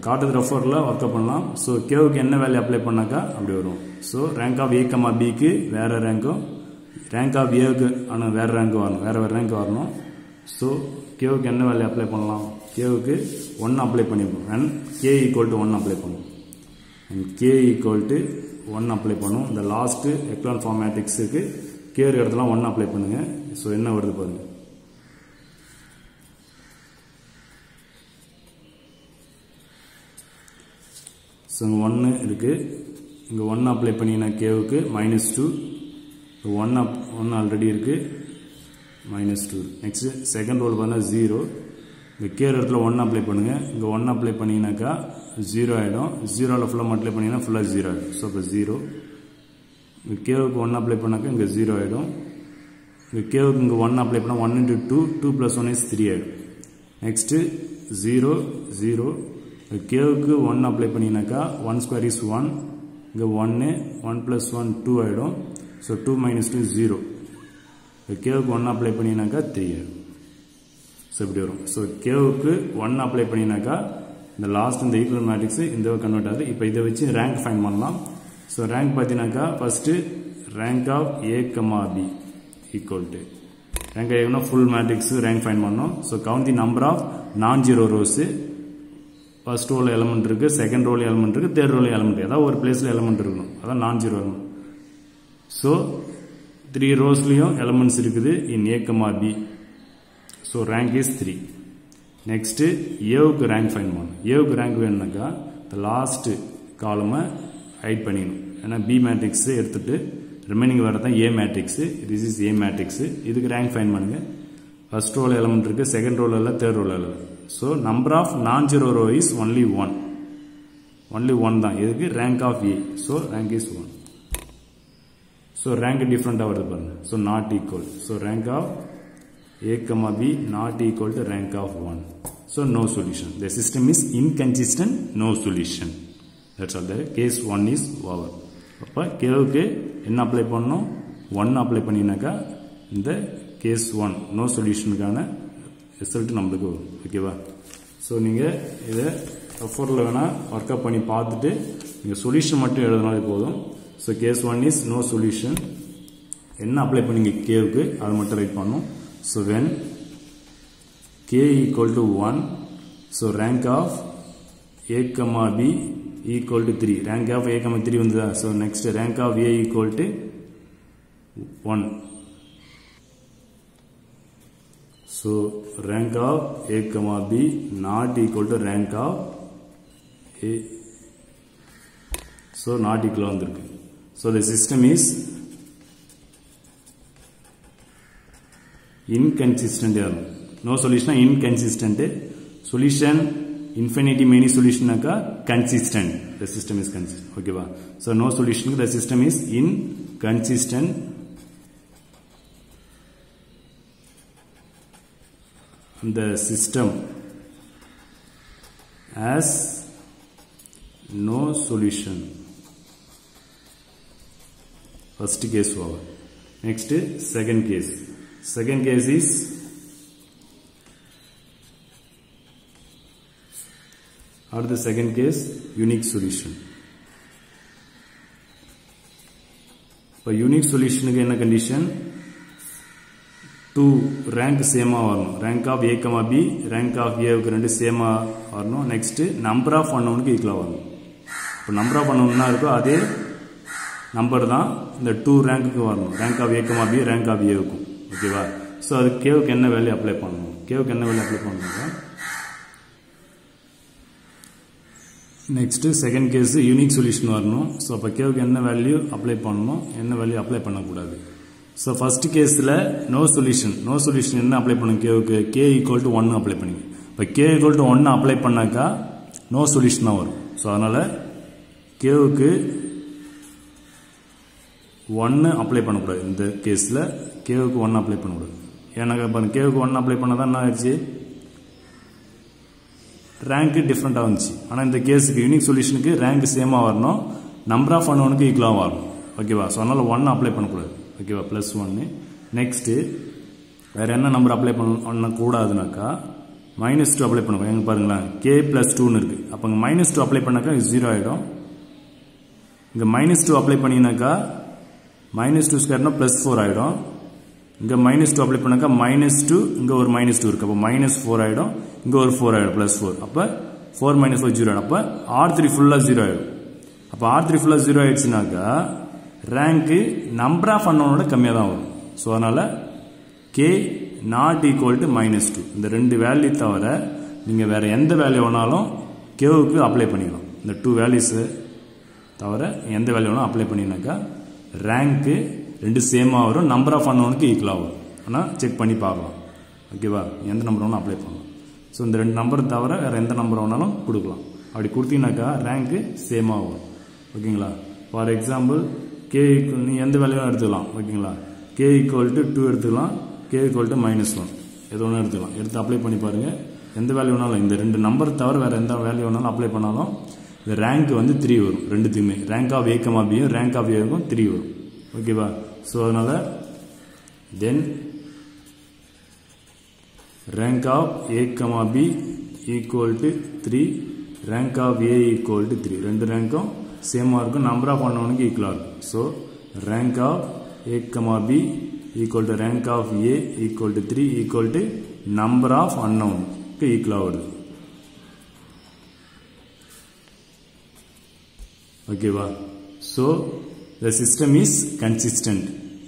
A: காட்டுறது ரஃபரில் ஒர்க்கப் பண்ணலாம். ஸோ கேவுக்கு என்ன வேல்யூ அப்ளை பண்ணாக்கா அப்படி வரும். ஸோ ரேங்க் ஆஃப் A, Bக்கு வேற ரேங்க்கும், ரேங்க் ஆஃப் Aவுக்கு ஆனால் வேற ரேங்க் வரணும், வேற ரேங்க் வரணும். ஸோ கேவுக்கு என்ன வேல்யூ அப்ளை பண்ணலாம்? கேவுக்கு 1 அப்ளை பண்ணிப்போம். And K equal to 1 apply பண்ணுவோம். and k equal to 1 apply பண்ணும். இந்த last echelon form matrix க்கு k இடத்துல 1 apply பண்ணுங்க. சோ என்ன வருது பாருங்க. சோ 1 இருக்கு. இங்க 1 apply பண்ணினா k க்கு -2. 1 ஆல்ரெடி இருக்கு. -2. நெக்ஸ்ட் செகண்ட் ரோல் பண்ணா 0. இந்த k இடத்துல 1 அப்ளை பண்ணுங்க. இங்க 1 அப்ளை பண்ணீங்கனாக்கா 0 ஆயிடும். 0ல ஃபுல்லா மல்டிப்ளை பண்ணீனா ஃபுல்லா 0 ஆயிடும். சோ அப்ப 0. இந்த k க்கு 1 அப்ளை பண்ணாக்க இங்க 0 ஆயிடும். இந்த k க்கு இங்க 1 அப்ளை பண்ணா 1 into 2, 2 plus 1 is 3 ஆயிடும். நெக்ஸ்ட் 0, 0. இந்த k க்கு 1 அப்ளை பண்ணீங்கனாக்கா 1 square is 1. இங்க 1, 1 plus 1 2 ஆயிடும். So 2 minus 2 is 0. இந்த k க்கு 1 அப்ளை பண்ணீங்கனாக்கா 3 ஆயிடும். சோ இப்படி வரும். சோ k க்கு 1 அப்ளை பண்ணீங்கனாக்கா இந்த லாஸ்ட் இந்த ஈக்குவல் மேட்ரிக்ஸ் இந்த கன்வெர்ட் ஆகுது. இப்போ இதை வச்சு ரேங்க் ஃபைண்ட் பண்ணலாம். ஸோ ரேங்க் பார்த்தீங்கன்னாக்கா first rank of A, B equal to rank ஏன்னா ஃபுல் மேட்ரிக்ஸ் ரேங்க் ஃபைண்ட் பண்ணோம். So count the number of non zero rows. First ரோல எலமெண்ட் இருக்கு, செகண்ட் ரோல எலமெண்ட் இருக்கு, தேர்ட் ரோல எலமெண்ட், ஏதாவது ஒரு பிளேஸ்ல எலமெண்ட் இருக்கணும். அதான் நான் ஜீரோ எலமெண்ட். ஸோ 3 ரோஸ்லயும் எலமெண்ட்ஸ் இருக்குது in A, B. So rank is 3. Next ஏவுக்கு ரேங்க் ஃபைண்ட் பண்ணணும். ஏவுக்கு ரேங்க் வேணும்னாக்கா இந்த லாஸ்ட் காலமை ஹைட் பண்ணிடணும். ஏன்னா பி மேட்ரிக்ஸ் எடுத்துட்டு ரிமைனிங் வரதான் A matrix. This is A matrix. இதுக்கு ரேங்க் ஃபைண்ட் பண்ணுங்க. ஃபர்ஸ்ட் ரோல எலமெண்ட் இருக்கு, செகண்ட் ரோல இல்லை, தேர்ட் ரோல இல்லை. So number of non zero row is only 1. Only 1 தான். இதுக்கு rank of A. So rank is 1. So rank டிஃப்ரெண்டாக வருது பாருங்க. So not equal. So rank of A, B not equal to rank of 1. So no solution. The system is inconsistent, no solution. That's all. The case 1 is over. அப்ப கேவுக்கு என்ன apply பண்ணணும்? 1 apply பண்ணினாக்கா இந்த case 1 no solutionக்கான result நம்மளுக்கு வரும். ஓகேவா? So நீங்கள் இதை ரெஃபரில் வேணால் ஒர்க் அப் பண்ணி பார்த்துட்டு நீங்கள் சொல்யூஷன் மட்டும் எழுதினாலே போதும். So case 1 is no solution. என்ன அப்ளை பண்ணீங்க கேவுக்கு அதை மட்டும் ரைட் பண்ணணும். So when k equal to 1, so rank of A, B equal to 3. Rank of A, 3 vandha. So next rank of A equal to 1. So rank of A, B not equal to rank of A. So not equal vandirukku. So the system is inconsistent. No solution inconsistent. Solution infinity many solution naka consistent. The system is consistent. Okay ba? So no solution, the system is inconsistent. The system has no solution. First case over. Next, second case. Second case is or the second case unique solution. For unique solution again a condition 2 rank same varano, rank of a comma b, rank of a க்கு same varano. Next number of unknown க்கு equal varano. இப்போ number of unknown என்ன இருக்கோ அதே number தான் இந்த 2 ரேங்க்குக்கு வரணும். rank of a comma b, rank of a க்கும். ஓகேவா? சோ அது k க்கு என்ன வேல்யூ அப்ளை பண்ணனும்? k க்கு என்ன வேல்யூ அப்ளை பண்ணனும்? Next second case unique solution வரணும். சோ அப்ப k க்கு என்ன வேல்யூ அப்ளை பண்ணனும், என்ன வேல்யூ அப்ளை பண்ண கூடாது. சோ ஃபர்ஸ்ட் கேஸ்ல no solution என்ன அப்ளை பண்ணனும் k க்கு k = 1 அப்ளை பண்ணுங்க. இப்ப k = 1 அப்ளை பண்ணாக்கா no solution வரும். சோ அதனால k க்கு 1 அப்ளை பண்ண கூடாது. இந்த கேஸ்ல k க்கு 1 அப்ளை பண்ண கூடாது. ஏன்னா பாருங்க k க்கு 1 அப்ளை பண்ணாதான் என்ன ஆச்சு? rank different ஆச்சு. ஆனா இந்த கேஸ்க்கு யூனிக் சொல்யூஷனுக்கு rank சேமா வரணும், நம்பர் ஆஃப் அன்னோனுக்கு ஈக்குவலா வரணும். ஓகேவா? சோ அதனால 1 அப்ளை பண்ண கூடாது. ஓகேவா? +1. நெக்ஸ்ட் வேற என்ன நம்பர் அப்ளை பண்ண கூடாதுனாக்கா -2 அப்ளை பண்ணுங்க. எங்க பாருங்களா k + 2 ன்னு இருக்கு. அப்ப இங்க -2 அப்ளை பண்ணாக்கா 0 ஆயிடும். இங்க -2 அப்ளை பண்ணினாக்கா -2² +4 ஆயிடும். இங்க -2 அப்ளை பண்ணாக்கா -2 இங்க ஒரு -2 இருக்கு. அப்ப -4 ஆயிடும். இங்க ஒரு 4 ஆயிடும் +4. அப்ப 4 - 4 0 ஆயிடும். அப்ப R3 ஃபுல்லா 0 ஆயிடும். அப்ப R3 ஃபுல்லா 0 ஆயிடுச்சுனாக்கா ரேங்க் நம்பர் ஆஃப் அன்னோனோட கம்மியா தான் வரும். சோ அதனால k not equal to -2. இந்த ரெண்டு வேல்யூ தவிர நீங்க வேற எந்த வேல்யூ வேணாலும் k க்கு அப்ளை பண்ணிக்கலாம். இந்த 2 வேல்யூஸ் தவிர எந்த வேல்யூ வேணாலும் அப்ளை பண்ணினாக்கா ரேங்க் ரெண்டு சேமா வரும், நம்பர் ஆஃப் அன்னோனுக்கு ஈக்குவலா வரும். ஆனா செக் பண்ணி பார்க்கலாம். ஓகேவா? எந்த நம்பர் வேணாலும் அப்ளை பண்ணலாம். சோ இந்த ரெண்டு நம்பர் தவிர வேற எந்த நம்பர் வேணாலும் கொடுக்கலாம். அப்படி கொடுத்தீங்கன்னாக்கா ரேங்க் சேமா வரும். ஓகேங்களா? ஃபார் எக்ஸாம்பிள் k நீ எந்த வேல்யூவும் எடுத்துக்கலாம். ஓகேங்களா? k = 2 எடுத்துக்கலாம், k = -1 எது வேணாலும் எடுத்துக்கலாம். எடுத்து அப்ளை பண்ணி பாருங்க. எந்த வேல்யூ வேணாலும் இந்த ரெண்டு நம்பர் தவிர வேற எந்த வேல்யூ வேணாலும் அப்ளை பண்ணாலும் இந்த ரேங்க் வந்து 3 வரும். ரெண்டுத்துக்குமே rank of a, b யும் rank of a க்கும் 3 வரும். ஓகேவா? சோ அதனால then rank of a, b equal to 3, rank of a equal to 3. ரெண்டு ரேங்க்கும் சேமா இருக்கும், நம்பர் ஆஃப் அன்னோனுக்கு ஈக்குவலா இருக்கும். So rank of a, b equal to rank of a equal to 3 equal to number of unknown க்கு ஈக்குவலா வருது. ஓகேவா? So the system is consistent.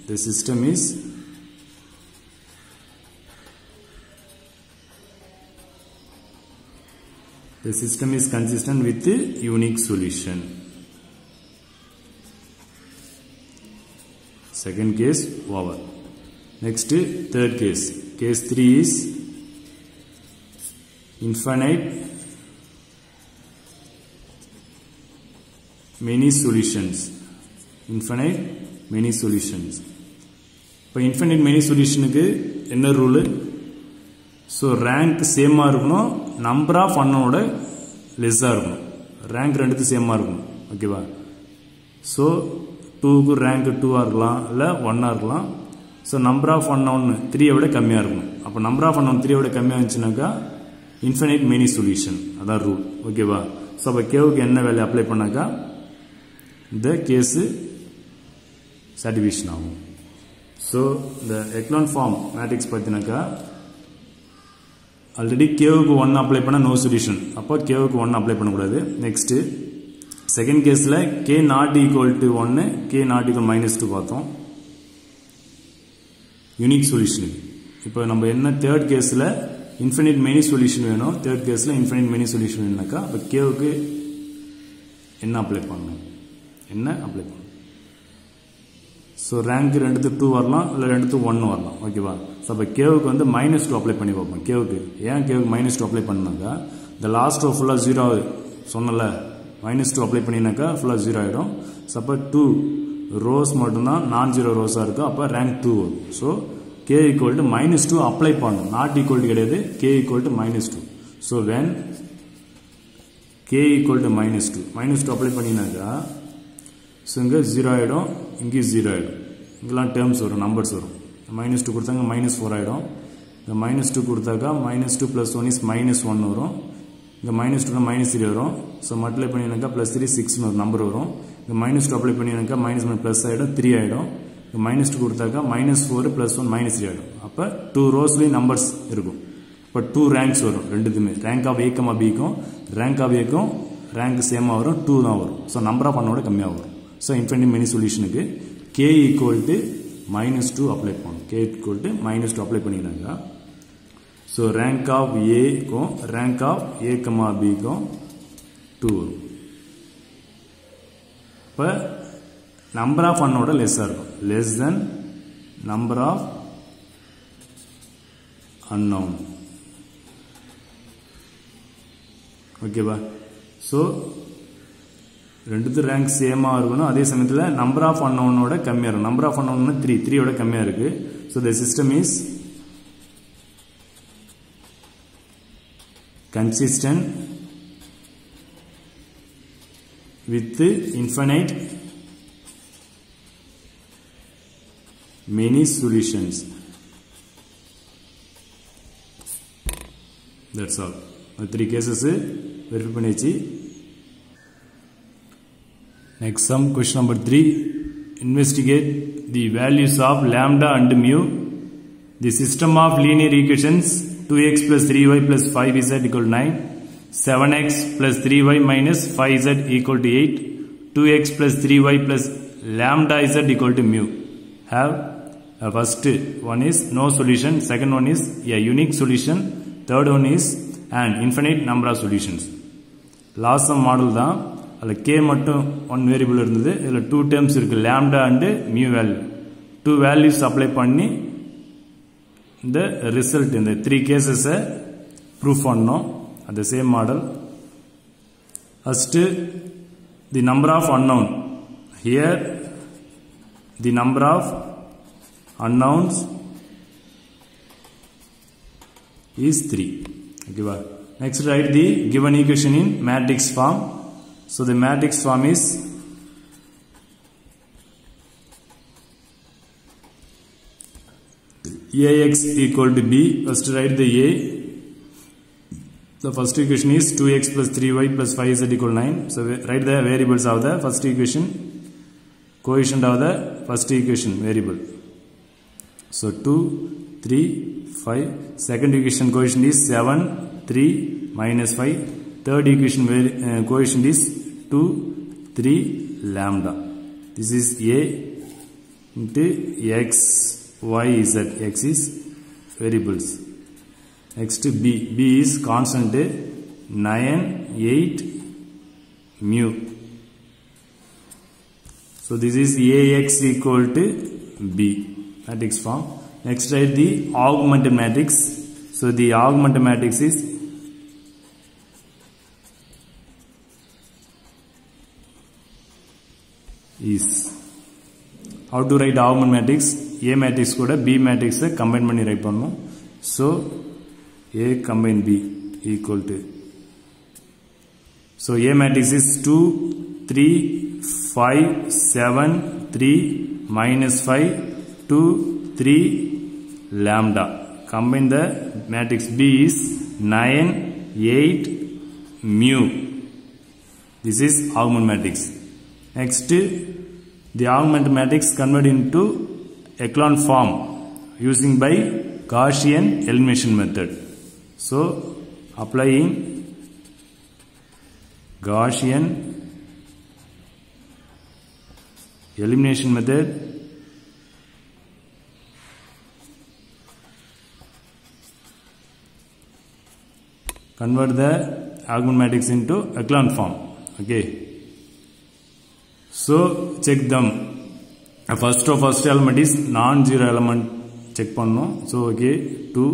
A: The system is consistent with the unique solution. Second case over. Next third case. Case 3 is infinite many solutions. Infinite many solutions. இப்போ infinite many solutionக்கு என்ன rule? So rank சேமா இருக்கணும், number of அன்னோனோட லெஸ்ஸா இருக்கணும். rank ரெண்டுத்து சேமா இருக்கணும். ஓகேவா? So 2 க்கு rank 2 ஆ இருக்கலாம், இல்ல 1 ஆ இருக்கலாம். சோ நம்பர் ஆஃப் அன்னோன் 3 விட கம்மியா இருக்கணும். அப்ப நம்பர் ஆஃப் அன்னோன் 3 விட கம்மியா இருந்துச்சுனாக்கா infinite many solution அதான் ரூல். ஓகேவா? சோ அப்ப k க்கு என்ன வேல்யூ அப்ளை பண்ணாக்கா இந்த கேஸ் satisfaction ஆகும். சோ இந்த எக்லான் ஃபார்ம் மேட்ரிக்ஸ் பார்த்தீங்கன்னாக்கா ஆல்ரெடி k க்கு 1 அப்ளை பண்ணா நோ சொல்யூஷன். அப்போ k க்கு 1 அப்ளை பண்ணக்கூடாது. நெக்ஸ்ட் செகண்ட் கேஸ்ல k not equal to 1, k not equal -2 பார்த்தோம் யூனிக் சொல்யூஷன். இப்போ நம்ம என்ன தேர்ட் கேஸ்ல இன்ஃபினிட் மெனி சொல்யூஷன் வேணும். தேர்ட் கேஸ்ல இன்ஃபினிட் மெனி சொல்யூஷன் வேணும்னாக்கா அப்போ k க்கு என்ன அப்ளை பண்ணணும்? என்ன அப்ளை பண்ணணும்? சோ ரேங்க் ரெண்டுத்து 2 வரலாம், இல்ல ரெண்டுத்து 1 வரலாம். ஓகேவா? சோ அப்ப k க்கு வந்து -2 அப்ளை பண்ணி பார்ப்போம். k க்கு ஏன் k க்கு -2 அப்ளை பண்ணாங்க? the last row ஃபுல்லா 0 சொன்னல, -2 அப்ளை பண்ணினாக்கா ஃபுல்லா 0 ஆயிடும். சோ அப்ப 2 rows மட்டும் தான் நான் ஜீரோ ரோஸா இருக்கு. அப்ப ரேங்க் 2 வரும். சோ k = -2 அப்ளை பண்ணனும். not equal to கிடையாது, k = -2. so when k equal to -2 -2 apply பண்ணினாக்கா so இங்கே 0 ஆகிடும், இங்கே 0 ஆகிடும். இங்கெல்லாம் டேர்ம்ஸ் வரும், நம்பர்ஸ் வரும். -2 கொடுத்தாங்க -4 ஆகிடும். இந்த -2 கொடுத்தாக்கா -2 + 1 is -1 வரும். இங்கே -2 -3 வரும். ஸோ மல்டிப்ளை பண்ணினாக்கா +3 6னு ஒரு நம்பர் வரும். இங்கே -2 அப்ளை பண்ணினாக்கா ப்ளஸ் ஆகிடும், 3 ஆகிடும். இங்கே -2 கொடுத்தாக்கா -4 + 1 -3 ஆகிடும். அப்போ 2 ரோஸ்லேயும் நம்பர்ஸ் இருக்கும். இப்போ 2 ரேங்க்ஸ் வரும் ரெண்டுத்துமே. ரேங்க் ஆஃப் ஏ பிக்கும் ரேங்க் ஆஃப் ஏக்கும் ரேங்க் சேமாக வரும், 2 தான் வரும். ஸோ நம்பர் ஆஃப் ஒன்னோட கம்மியாக வரும். ஸோ இன்ஃபினிட்டி மெனி சொல்யூஷனுக்கு k equal to -2 அப்ளை பண்ணணும். k equal to -2 அப்ளை பண்ணினாங்க. ஸோ ரேங்க் ஆஃப் ஏக்கும் ரேங்க் ஆஃப் ஏ பிக்கும் 2 வரும். இப்போ நம்பர் ஆஃப் ஒன்னோட லெஸ்ஸாக இருக்கும், less than number of unknown. ஓகேவா? ஸோ ரெண்டுத்து ரேங்க் சேமாக இருக்கணும். அதே சமயத்தில் நம்பர் ஆஃப் அன்னோனோட கம்மியாக இருக்கும். நம்பர் ஆஃப் அன்னோன் 3 கம்மியாக இருக்கு. So the system is consistent with infinite many solutions. That's all. 3 cases verify பண்ணியாச்சு. Next sum, question number 3. Investigate the values of lambda and mu. The system of linear equations 2x plus 3y plus 5z equal to 9, 7x plus 3y minus 5z equal to 8, 2x plus 3y plus lambda z equal to mu have first one is no solution, second one is a unique solution, third one is an infinite number of solutions. Last sum model தான். அதில் k மட்டும் 1 variable இருந்தது. இதில் 2 terms இருக்கு, lambda and mu value. 2 values apply பண்ணி இந்த result இந்த 3 cases proof பண்ணோம். at the same model. First, the number of unknown. Here the number of unknowns is 3. Okay, next write the given equation in matrix form. So the matrix form is Ax equal to B. First write the A. The first equation is 2x plus 3y plus 5z equal to 9. So write the variables of the first equation, coefficient of the first equation variable. So 2, 3, 5. Second equation coefficient is 7, 3, minus 5. Third equation coefficient is 2, 3, lambda. This is A into x, y, z. X is variables. Next B. B is constant 9, 8, mu. So this is Ax equal to B. Matrix form. Next write the augmented matrix. So the augmented matrix is how to write augmented matrix? A matrix kuda B matrix combine பண்ணி write பண்ணனும். So A combine B equal to, so A matrix is 2, 3, 5, 7, 3, minus 5, 2, 3, lambda. Combine the matrix B is 9, 8, mu. This is augmented matrix. Next, the augmented matrix convert into echelon form using by Gaussian elimination method. So applying Gaussian elimination method, convert the augmented matrix into echelon form. Okay, so check them. First element is non-zero element check பண்ணனும். So okay, 2.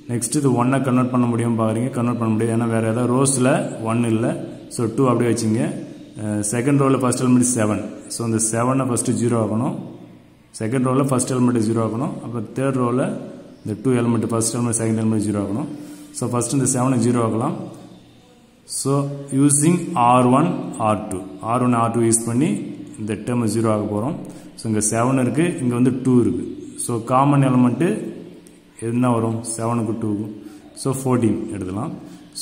A: Next இது 1 convert பண்ண முடியும் பாருங்க, convert பண்ண முடியாது ஏன்னா வேற ஏதாவது ரோஸ்ல 1 இல்ல. So 2 அப்படியே வெச்சீங்க. செகண்ட் ரோல ஃபர்ஸ்ட் எலிமெண்ட் 7. So இந்த 7 ஃபர்ஸ்ட் 0 ஆகணும். செகண்ட் ரோல ஃபர்ஸ்ட் எலிமெண்ட் 0 ஆகணும். அப்புறம் தேர்ட் ரோல இந்த 2 element first element second element 0 ஆகணும். So ஃபர்ஸ்ட் இந்த 7 0 ஆகலாம். So using R1 R2 R1 R2 use பண்ணி இந்த டேர்ம் 0 ஆக போறோம். So இங்க 7 இருக்கு, இங்க வந்து 2 இருக்கு. So காமன் எலிமெண்ட் என்ன வரும்? 7 க்கு 2. So 14 எடுக்கலாம்.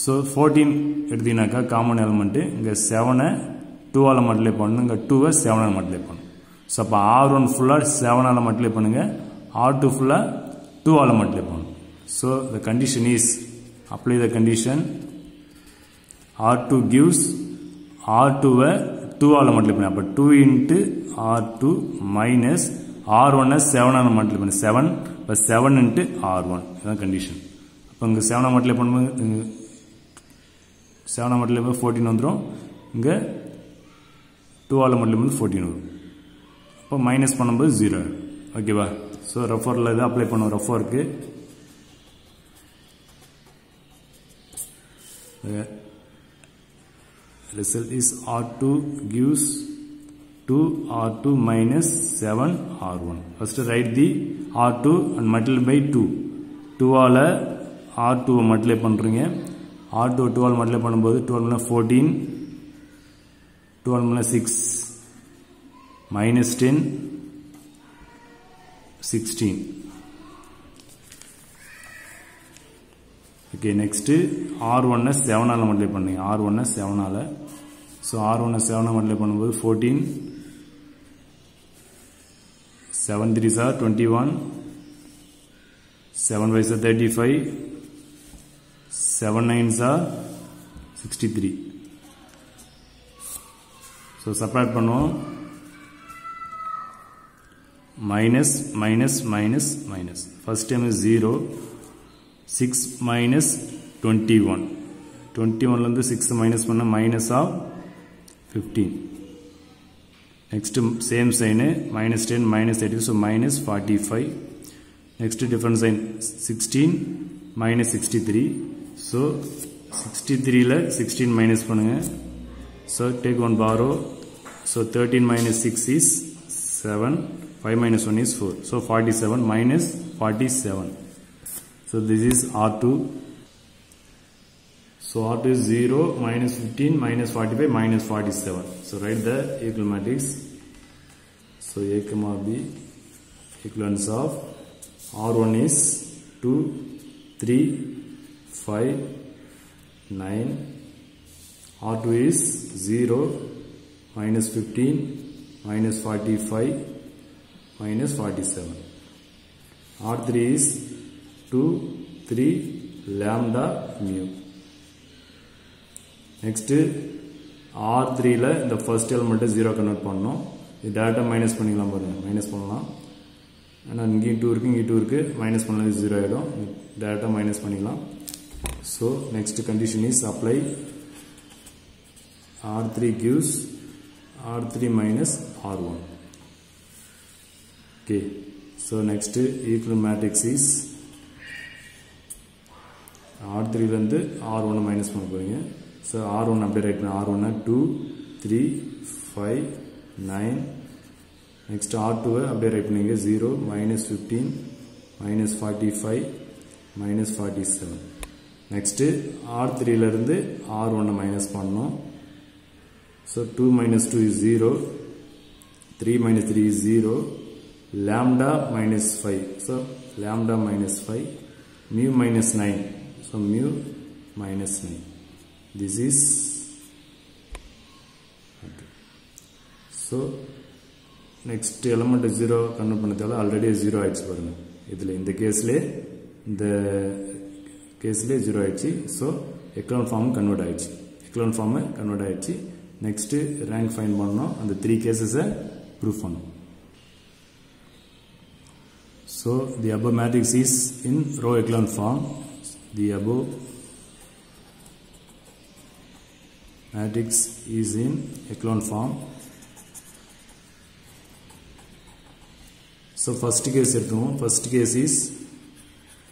A: So 14 எடுத்தீங்கனாக்கா காமன் எலிமெண்ட் இங்க 7 2 ஆல மல்டிப்ளை பண்ணனும், இங்க 2 7 ஆல மல்டிப்ளை பண்ணனும். So அப்ப R1 ஃபுல்லா 7 ஆல மல்டிப்ளை பண்ணுங்க, R2 ஃபுல்லா 2 ஆல மல்டிப்ளை பண்ணனும். So the condition is, apply the condition, R2 gives R2 வை 2 ஆல மல்டிப்ளை பண்ணு, அப்ப 2 into R2 minus R1 7 ஆல மல்டிப்ளை பண்ணு, 7 அப்ப 7 into R1, இதான் கண்டிஷன். அப்ப இங்க 7 ஆல மல்டிப்ளை பண்ணும்போது 7 ஆல மல்டிப்ளை பண்ணி 14 வந்துரும், இங்க 2 ஆல மல்டிப்ளை பண்ணி 14 வரும். அப்ப மைனஸ் பண்ணும்போது 0. ஓகேவா? சோ ரெஃபர்ல இத அப்ளை பண்ணுவோம். ரெஃபருக்கு result is R2 gives 2 R2 minus 7 R1. First write the R2 and multiply by 2. 2 ஆல R2 multiply பண்றீங்க. R2 2 ஆல multiply பண்ணும்போது 12 14, 12 6 minus 10 16. Okay, next R1 7 ஆல மல்டிப்ளை பண்ணுங்க. R1 7 ஆல. So R1 7 ஆல மல்டிப்ளை பண்ணும்போது 14, 7 3s are 21, 7 5s are 35, 7 9s are 63. So subtract பண்ணுவோம். Minus minus minus minus. First term is 0. 6 minus 21. 21 ல இருந்து 6 minus பண்ணா minus of 15. Next same sign, minus 10 minus 30, so minus 45. Next different sign, 16 minus 63. So 63 ல 16 minus பண்ணுங்க. So take one borrow. So 13 minus 6 is 7. 5 minus 1 is 4. So 47 minus 47. So this is R2. So R2 is 0, minus 15, minus 45, minus 47. So write the equal matrix. So A comma B, equivalence of R1 is 2, 3, 5, 9. R2 is 0, minus 15, minus 45, minus 47. R3 is 2, 3, lambda mu. Next R3 ல இந்த first element 0 convert பண்ணனும். இது டைரக்டா minus பண்ணிக்கலாம் பாருங்க. Minus பண்ணலாம். ஆனா இங்க 2 இருக்கு, இங்க 2 இருக்கு. மைனஸ் பண்ணாலும் 0 ஆயிடும். டைரக்டா மைனஸ் பண்ணிக்கலாம். So next condition is apply. R3 gives R3 minus R1. Okay. So next equal matrix is R3 ல இருந்து R1 மைனஸ் பண்ண போறீங்க. So R1 அப்படியே ரைட் பண்ண. R1 2, 3, 5, 9. Next R2 அப்படியே ரைட் பண்ணீங்க. 0, minus 15, minus 45, minus 47. Next R3 ல இருந்து R1 மைனஸ் பண்ணனும். So 2 minus 2 is 0. 3 minus 3 is 0. Lambda minus 5. So lambda minus 5. Mu minus 9. So mu minus 9. This is okay. So next element 0 convert பண்ணதால already 0 ஆயிடுச்சு பாருங்க. இதுல இந்த கேஸ்ல 0 ஆயிடுச்சு. So echelon form convert ஆயிடுச்சு. echelon form convert ஆயிடுச்சு. Next rank find பண்ணனும். அந்த 3 cases proof பண்ணனும். So the above matrix is in row echelon form. The above matrix is in echelon form. So first case எடுத்துவோம். First case is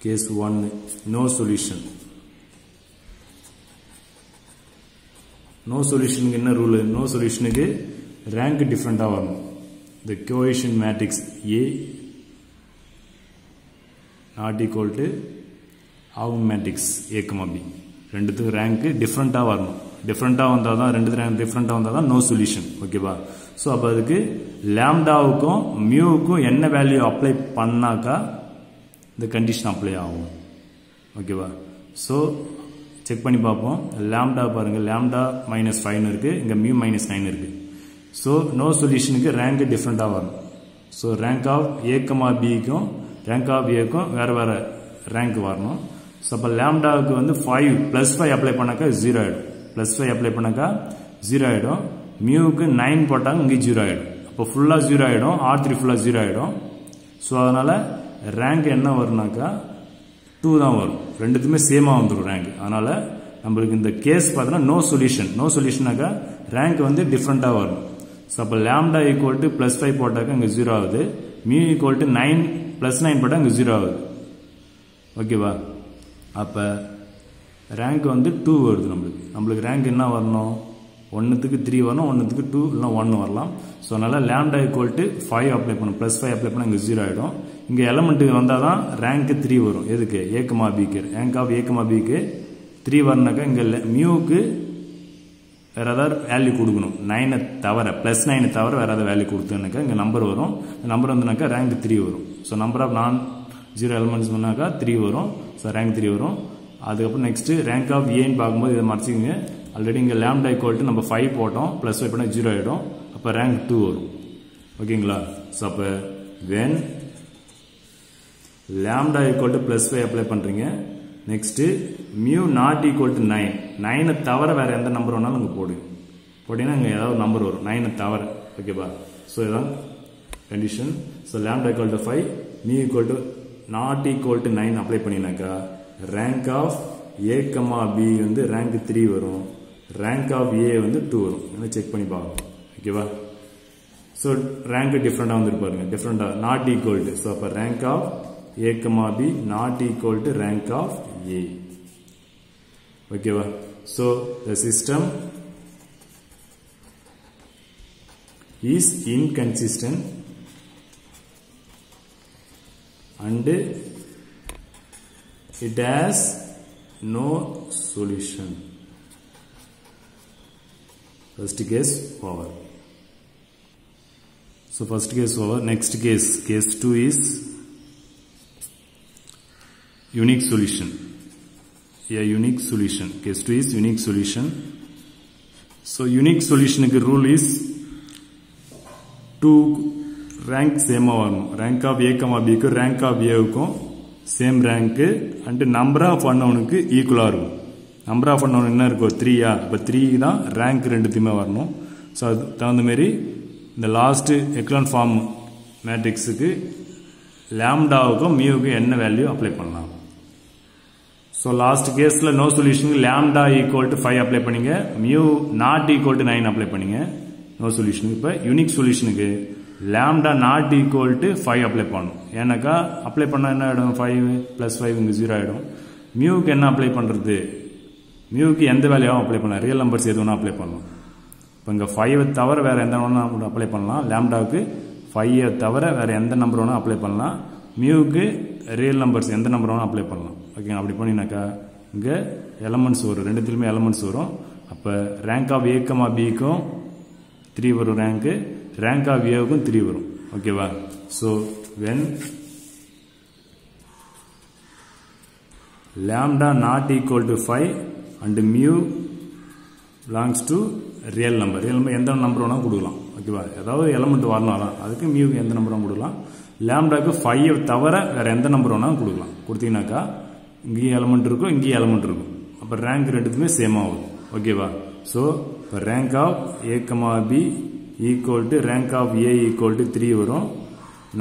A: case 1, no solution. No solution என்ன rule? No solution க்கு rank different ஆகும். The coefficient matrix A not equal to our matrix A comma B. ரெண்டுத்துக்கு rank டிஃப்ரெண்டா வரணும். டிஃப்ரெண்டா வந்தா தான் ரெண்டு ரேங்க் டிஃப்ரெண்டா வந்தா தான் நோ சொல்யூஷன். ஓகேவா? சோ அப்ப அதுக்கு லாம்டாவுக்கும் மியூவுக்கும் என்ன வேல்யூ அப்ளை பண்ணாக்கா இந்த கண்டிஷன் அப்ளை ஆகும். ஓகேவா? சோ செக் பண்ணி பார்ப்போம். லாம்டா பாருங்க, லாம்டா -5 இருக்கு, இங்க மியூ -9 இருக்கு. சோ நோ சொல்யூஷனுக்கு ரேங்க் டிஃப்ரெண்டா வரும். So rank of a, rank of a வேற வேற ரேங்க் வரணும். சோ அப்ப லாம்டாவுக்கு வந்து 5 +5 அப்ளை பண்ணாக்கா 0 ஆயிடும். +5 அப்ளை பண்ணாக்கா 0 ஆயிடும். மியூவுக்கு 9 போட்டாங்க, இங்க 0 ஆயிடும். அப்ப ஃபுல்லா 0 ஆயிடும், R3 ஃபுல்லா 0 ஆயிடும். சோ அதனால ரேங்க் என்ன வரும்னாக்கா 2 தான் வரும். ரெண்டுத்துமே சேமா வந்துடும் ரேங்க். அதனால நம்மளுக்கு இந்த கேஸ் பார்த்தோன்னா நோ சொல்யூஷன். நோ சொல்யூஷனாக்கா ரேங்க் வந்து டிஃப்ரெண்டா வரும். சோ அப்ப லாம்டா +5 போட்டாக்கா இங்க 0 ஆகுது. மியூ 9 +9 போட்டா இங்க 0 ஆகுது. ஓகேவா? அப்ப ரேங்க் வந்து 2 வருது. நம்மளுக்கு ரேங்க் என்ன வரணும்? 1க்கு 3 வரணும், 1க்கு 2 இல்லைன்னா 1 வரலாம். ஸோ அதனால லாம்டா =5 அப்ளை பண்ணும், +5 அப்ளை பண்ணால் இங்கே 0 ஆகிடும். இங்கே எலமெண்ட்டுக்கு வந்தால் தான் ரேங்க் 3 வரும். எதுக்கு? a, bக்கு ரேங்க் ஆஃப் a, bக்கு 3 வரனாக்கா இங்கே மியூவுக்கு வேற ஏதாவது வேல்யூ கொடுக்கணும். 9 தவிர +9 தவிர வேற ஏதாவது வேல்யூ கொடுத்தோன்னாக்கா இங்கே நம்பர் வரும். நம்பர் வந்துனாக்கா ரேங்க் 3 வரும். ஸோ நம்பர் ஆஃப் நான்-0 எலிமெண்ட்ஸ் பண்ணாக்கா 3 வரும். ஸோ ரேங்க் 3 வரும். அதுக்கப்புறம் நெக்ஸ்ட் ரேங்க் ஆஃப் ஏன்னு பார்க்கும்போது இதை மறைச்சிக்கங்க. ஆல்ரெடி இங்கே லாம்டா நம்ம 5 போட்டோம், +5 பண்ணால் 0 ஆகிடும். அப்போ ரேங்க் 2 வரும். ஓகேங்களா? ஸோ அப்போ when லாம்டா +5 அப்ளை பண்ணுறீங்க, நெக்ஸ்ட் மியூ ≠ 9 தவிர வேற எந்த நம்பர் வேணாலும் அங்கே போட்டீங்கன்னா இங்கே ஏதாவது நம்பர் வரும் 9 தவிர. ஓகேவா? ஸோ இதான் condition. So lambda 5, mu ≠ 9 apply பண்ணினாக்கா ரேங்க் ஆஃப் a, b வந்து ரேங்க் 3 வரும். ரேங்க் ஆஃப் a வந்து 2 வரும். செக் பண்ணி பார்ப்போம். ஓகேவா? ஸோ ரேங்க் டிஃப்ரெண்டா வந்து பாருங்க, டிஃப்ரெண்டா =. ஸோ அப்போ rank of a, b = rank of a. ஓகேவா? So the system is inconsistent and it has no solution. First case over. So first case over. Next case 2 is unique solution. A unique solution. Case 2 is unique solution. So unique solution rule is 2 rank same வரணும். rank of a, b க்கு rank of a க்கும் same rank and number of அன்னவுனுக்கு ஈக்குவலா இருக்கும். Number of unknown என்ன இருக்கும்? 3யா? இப்போ 3 தான் ரேங்க் ரெண்டுத்தையுமே வரணும். ஸோ அது தகுந்த மாரி இந்த லாஸ்ட் எக்லான் ஃபார்ம் மேட்ரிக்ஸுக்கு லாம்டாவுக்கும் மியூவுக்கும் என்ன வேல்யூ அப்ளை பண்ணலாம்? ஸோ லாஸ்ட் கேஸில் நோ சொல்யூஷனுக்கு லாம்டா =5 அப்ளை பண்ணீங்க, மியூ ≠ 9 அப்ளை பண்ணீங்க நோ சொல்யூஷனுக்கு. இப்போ யூனிக் சொல்யூஷனுக்கு லாம்டா ≠ 5 அப்ளை பண்ணணும். ஏன்னாக்கா அப்ளை பண்ணால் என்ன ஆகிடும்? 5 + 5 இங்கே 0 ஆகிடும். மியூவுக்கு என்ன அப்ளை பண்ணுறது? மியூவுக்கு எந்த வேல்யூவும் அப்ளை பண்ணலாம், ரியல் நம்பர்ஸ் எது வேணா அப்ளை பண்ணலாம். இப்போ இங்கே 5 தவிர வேறு எந்த வேணா அப்ளை பண்ணலாம். லாம்டாவுக்கு 5 தவிர வேறு எந்த நம்பர் வேணா அப்ளை பண்ணலாம். மியூவுக்கு ரியல் நம்பர்ஸ் எந்த நம்பர் வேணா அப்ளை பண்ணலாம். ஓகே, அப்படி பண்ணினாக்கா இங்கே எலமெண்ட்ஸ் வரும், ரெண்டுத்திலுமே எலமெண்ட்ஸ் வரும். அப்போ ரேங்க் ஆஃப் a, bக்கும் 3 வரும் ரேங்க்கு, ரேங்க் ஆஃப் ஏவுக்கும் 3 வரும். ஓகேவா? So when lambda ≠ 5 and mu belongs to real number. Real number எந்த நம்பர் வேணாலும் கொடுக்கலாம். ஓகேவா? ஏதாவது எலமெண்ட் வரணும், அதுக்கு மியூக்கு எந்த நம்பரும் கொடுக்கலாம். லாம்டாக்கு 5 தவிர வேற எந்த நம்பர் வேணாலும் கொடுக்கலாம். கொடுத்தீங்கன்னாக்கா இங்கேயும் எலமெண்ட் இருக்கும், இங்கேயும் எலமெண்ட் இருக்கும். அப்போ ரேங்க் ரெண்டுத்துமே சேமாக வரும். ஓகேவா? ஸோ இப்போ rank of a, b rank of a = 3 வரும்.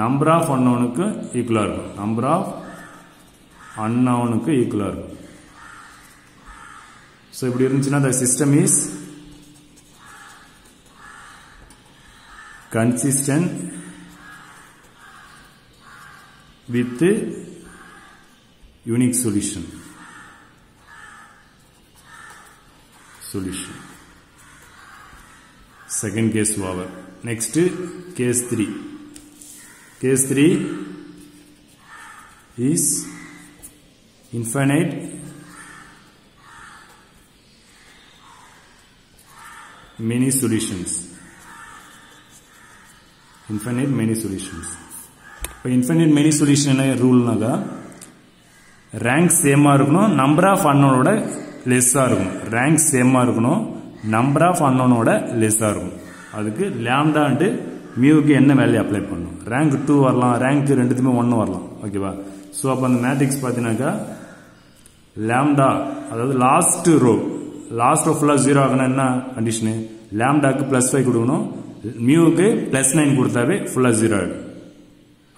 A: நம்பர் ஆஃப் அன்னவுனுக்கு ஈக்குவலா இருக்கும், நம்பர் ஆஃப் அன்னவுனுக்கு ஈக்குவலா இருக்கும். ஸோ இப்படி இருந்துச்சுன்னா the system is consistent with unique solution. Second case over. Next case 3. Case 3 is infinite many solutions. Infinite many solutions. இப்போ infinite many solution என்ன ரூல்னாக்கா ரேங்க் சேமா இருக்கணும், நம்பர் ஆஃப் அன்னோனோட லெஸ்ஸா இருக்கும். ரேங்க் சேமா இருக்கணும், நம்பர் ஆஃப் அன்னோனோட லெஸ்ஸா இருக்கும். அதுக்கு லாம்டா அண்ட் மியூக்கு என்ன வேல்யூ அப்ளை பண்ணணும். ரேங்க் 2 வரலாம், ரேங்க் ரெண்டுத்துமே 1 வரலாம். ஓகேவா? ஸோ அப்போ அந்த மேட்ரிக்ஸ் பார்த்தீங்கன்னாக்கா லாம்டா அதாவது லாஸ்ட் ரோ ஃபுல்லாக 0 ஆகணும். என்ன கண்டிஷனு? லாம்டாக்கு +5 கொடுக்கணும், மியூக்கு +9 கொடுத்தாவே ஃபுல்லாக 0 ஆகிடும்.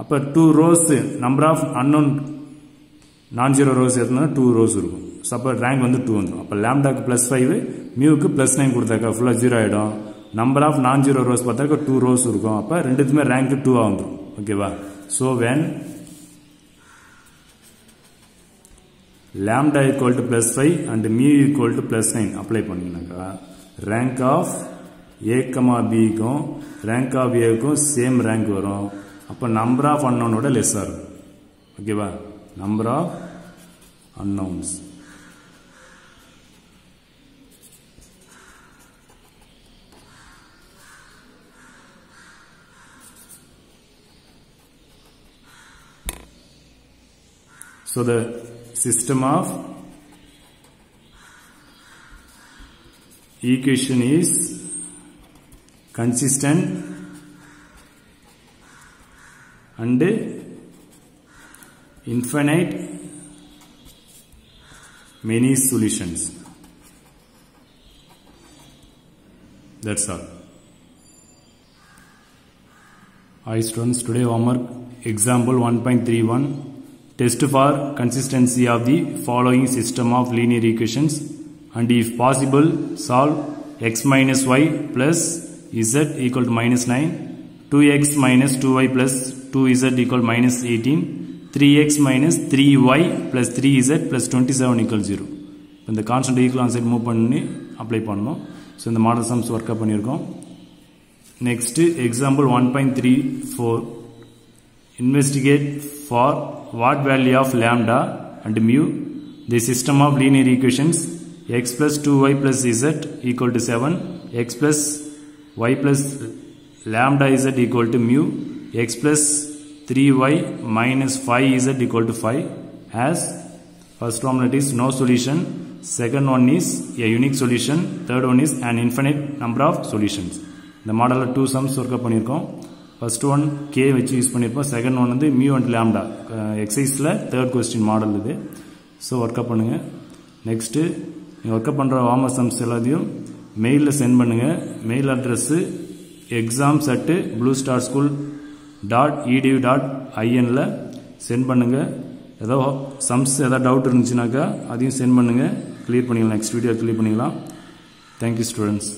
A: அப்போ 2 ரோஸ் நம்பர் ஆஃப் அன்னோன் நான்-0 ரோஸ் எடுத்தோம்னா 2 ரோஸ் இருக்கும். ஸோ அப்போ ரேங்க் வந்து 2 வந்துடும். அப்போ லாம்டாக்கு +5 மியூக்கு +9 கொடுத்தாக்கா ஃபுல்லாக 0 ஆகிடும். நம்பர் ஆஃப் நான்-0 ரோஸ் பார்த்தாக்கா 2 ரோஸ் இருக்கும். அப்போ ரெண்டுத்துமே ரேங்க் 2 வந்துடும். ஓகேவா? So when lambda equal to +5 and mu equal to +9 அப்ளை பண்ணீங்கன்னாக்கா ரேங்க் ஆஃப் a, b க்கும் ரேங்க் ஆஃப் a க்கும் சேம் ரேங்க் வரும். அப்போ நம்பர் ஆஃப் அன்னோனோட லெஸ்ஸாக இருக்கும். ஓகேவா? Number of unknowns. So the system of equation is consistent and infinite many solutions. That's all. Hi students, today homework example 1.31. Test for consistency of the following system of linear equations and if possible solve x minus y plus z equal to -9, 2x minus 2y plus 2z equal minus 18, 3x minus 3y plus 3z plus 27 equal 0. இந்த constant equal side move பண்ணி apply பண்ணணும். So இந்த model sums work up பண்ணியிருக்கோம். Next example 1.34 investigate for what value of lambda and mu the system of linear equations x plus 2y plus z equal to 7, x plus y plus lambda z equal to mu, x plus 3y minus 5z equal to 5 as first one that is no solution, second one is a unique solution, third one is an infinite number of solutions. இந்த மாடல்ல 2 sums work up பண்ணியிருக்கோம். First one k வச்சு use பண்ணியிருப்போம், second one வந்து mu and lambda எக்ஸசைஸில் third question model இது. So work up பண்ணுங்கள். Next நீங்கள் ஒர்க் அப் பண்ணுற வார்மப் சம்ஸ் எல்லாத்தையும் மெயிலில் சென்ட் பண்ணுங்கள். மெயில் அட்ரஸ்ஸு exams@bluestarschool.edu.in சென்ட் பண்ணுங்கள். ஏதோ சம்ஸ் ஏதாவது டவுட் இருந்துச்சுனாக்கா அதையும் சென்ட் பண்ணுங்கள், கிளியர் பண்ணிக்கலாம். நெக்ஸ்ட் வீடியோ கிளியர் பண்ணிக்கலாம். Thank you students.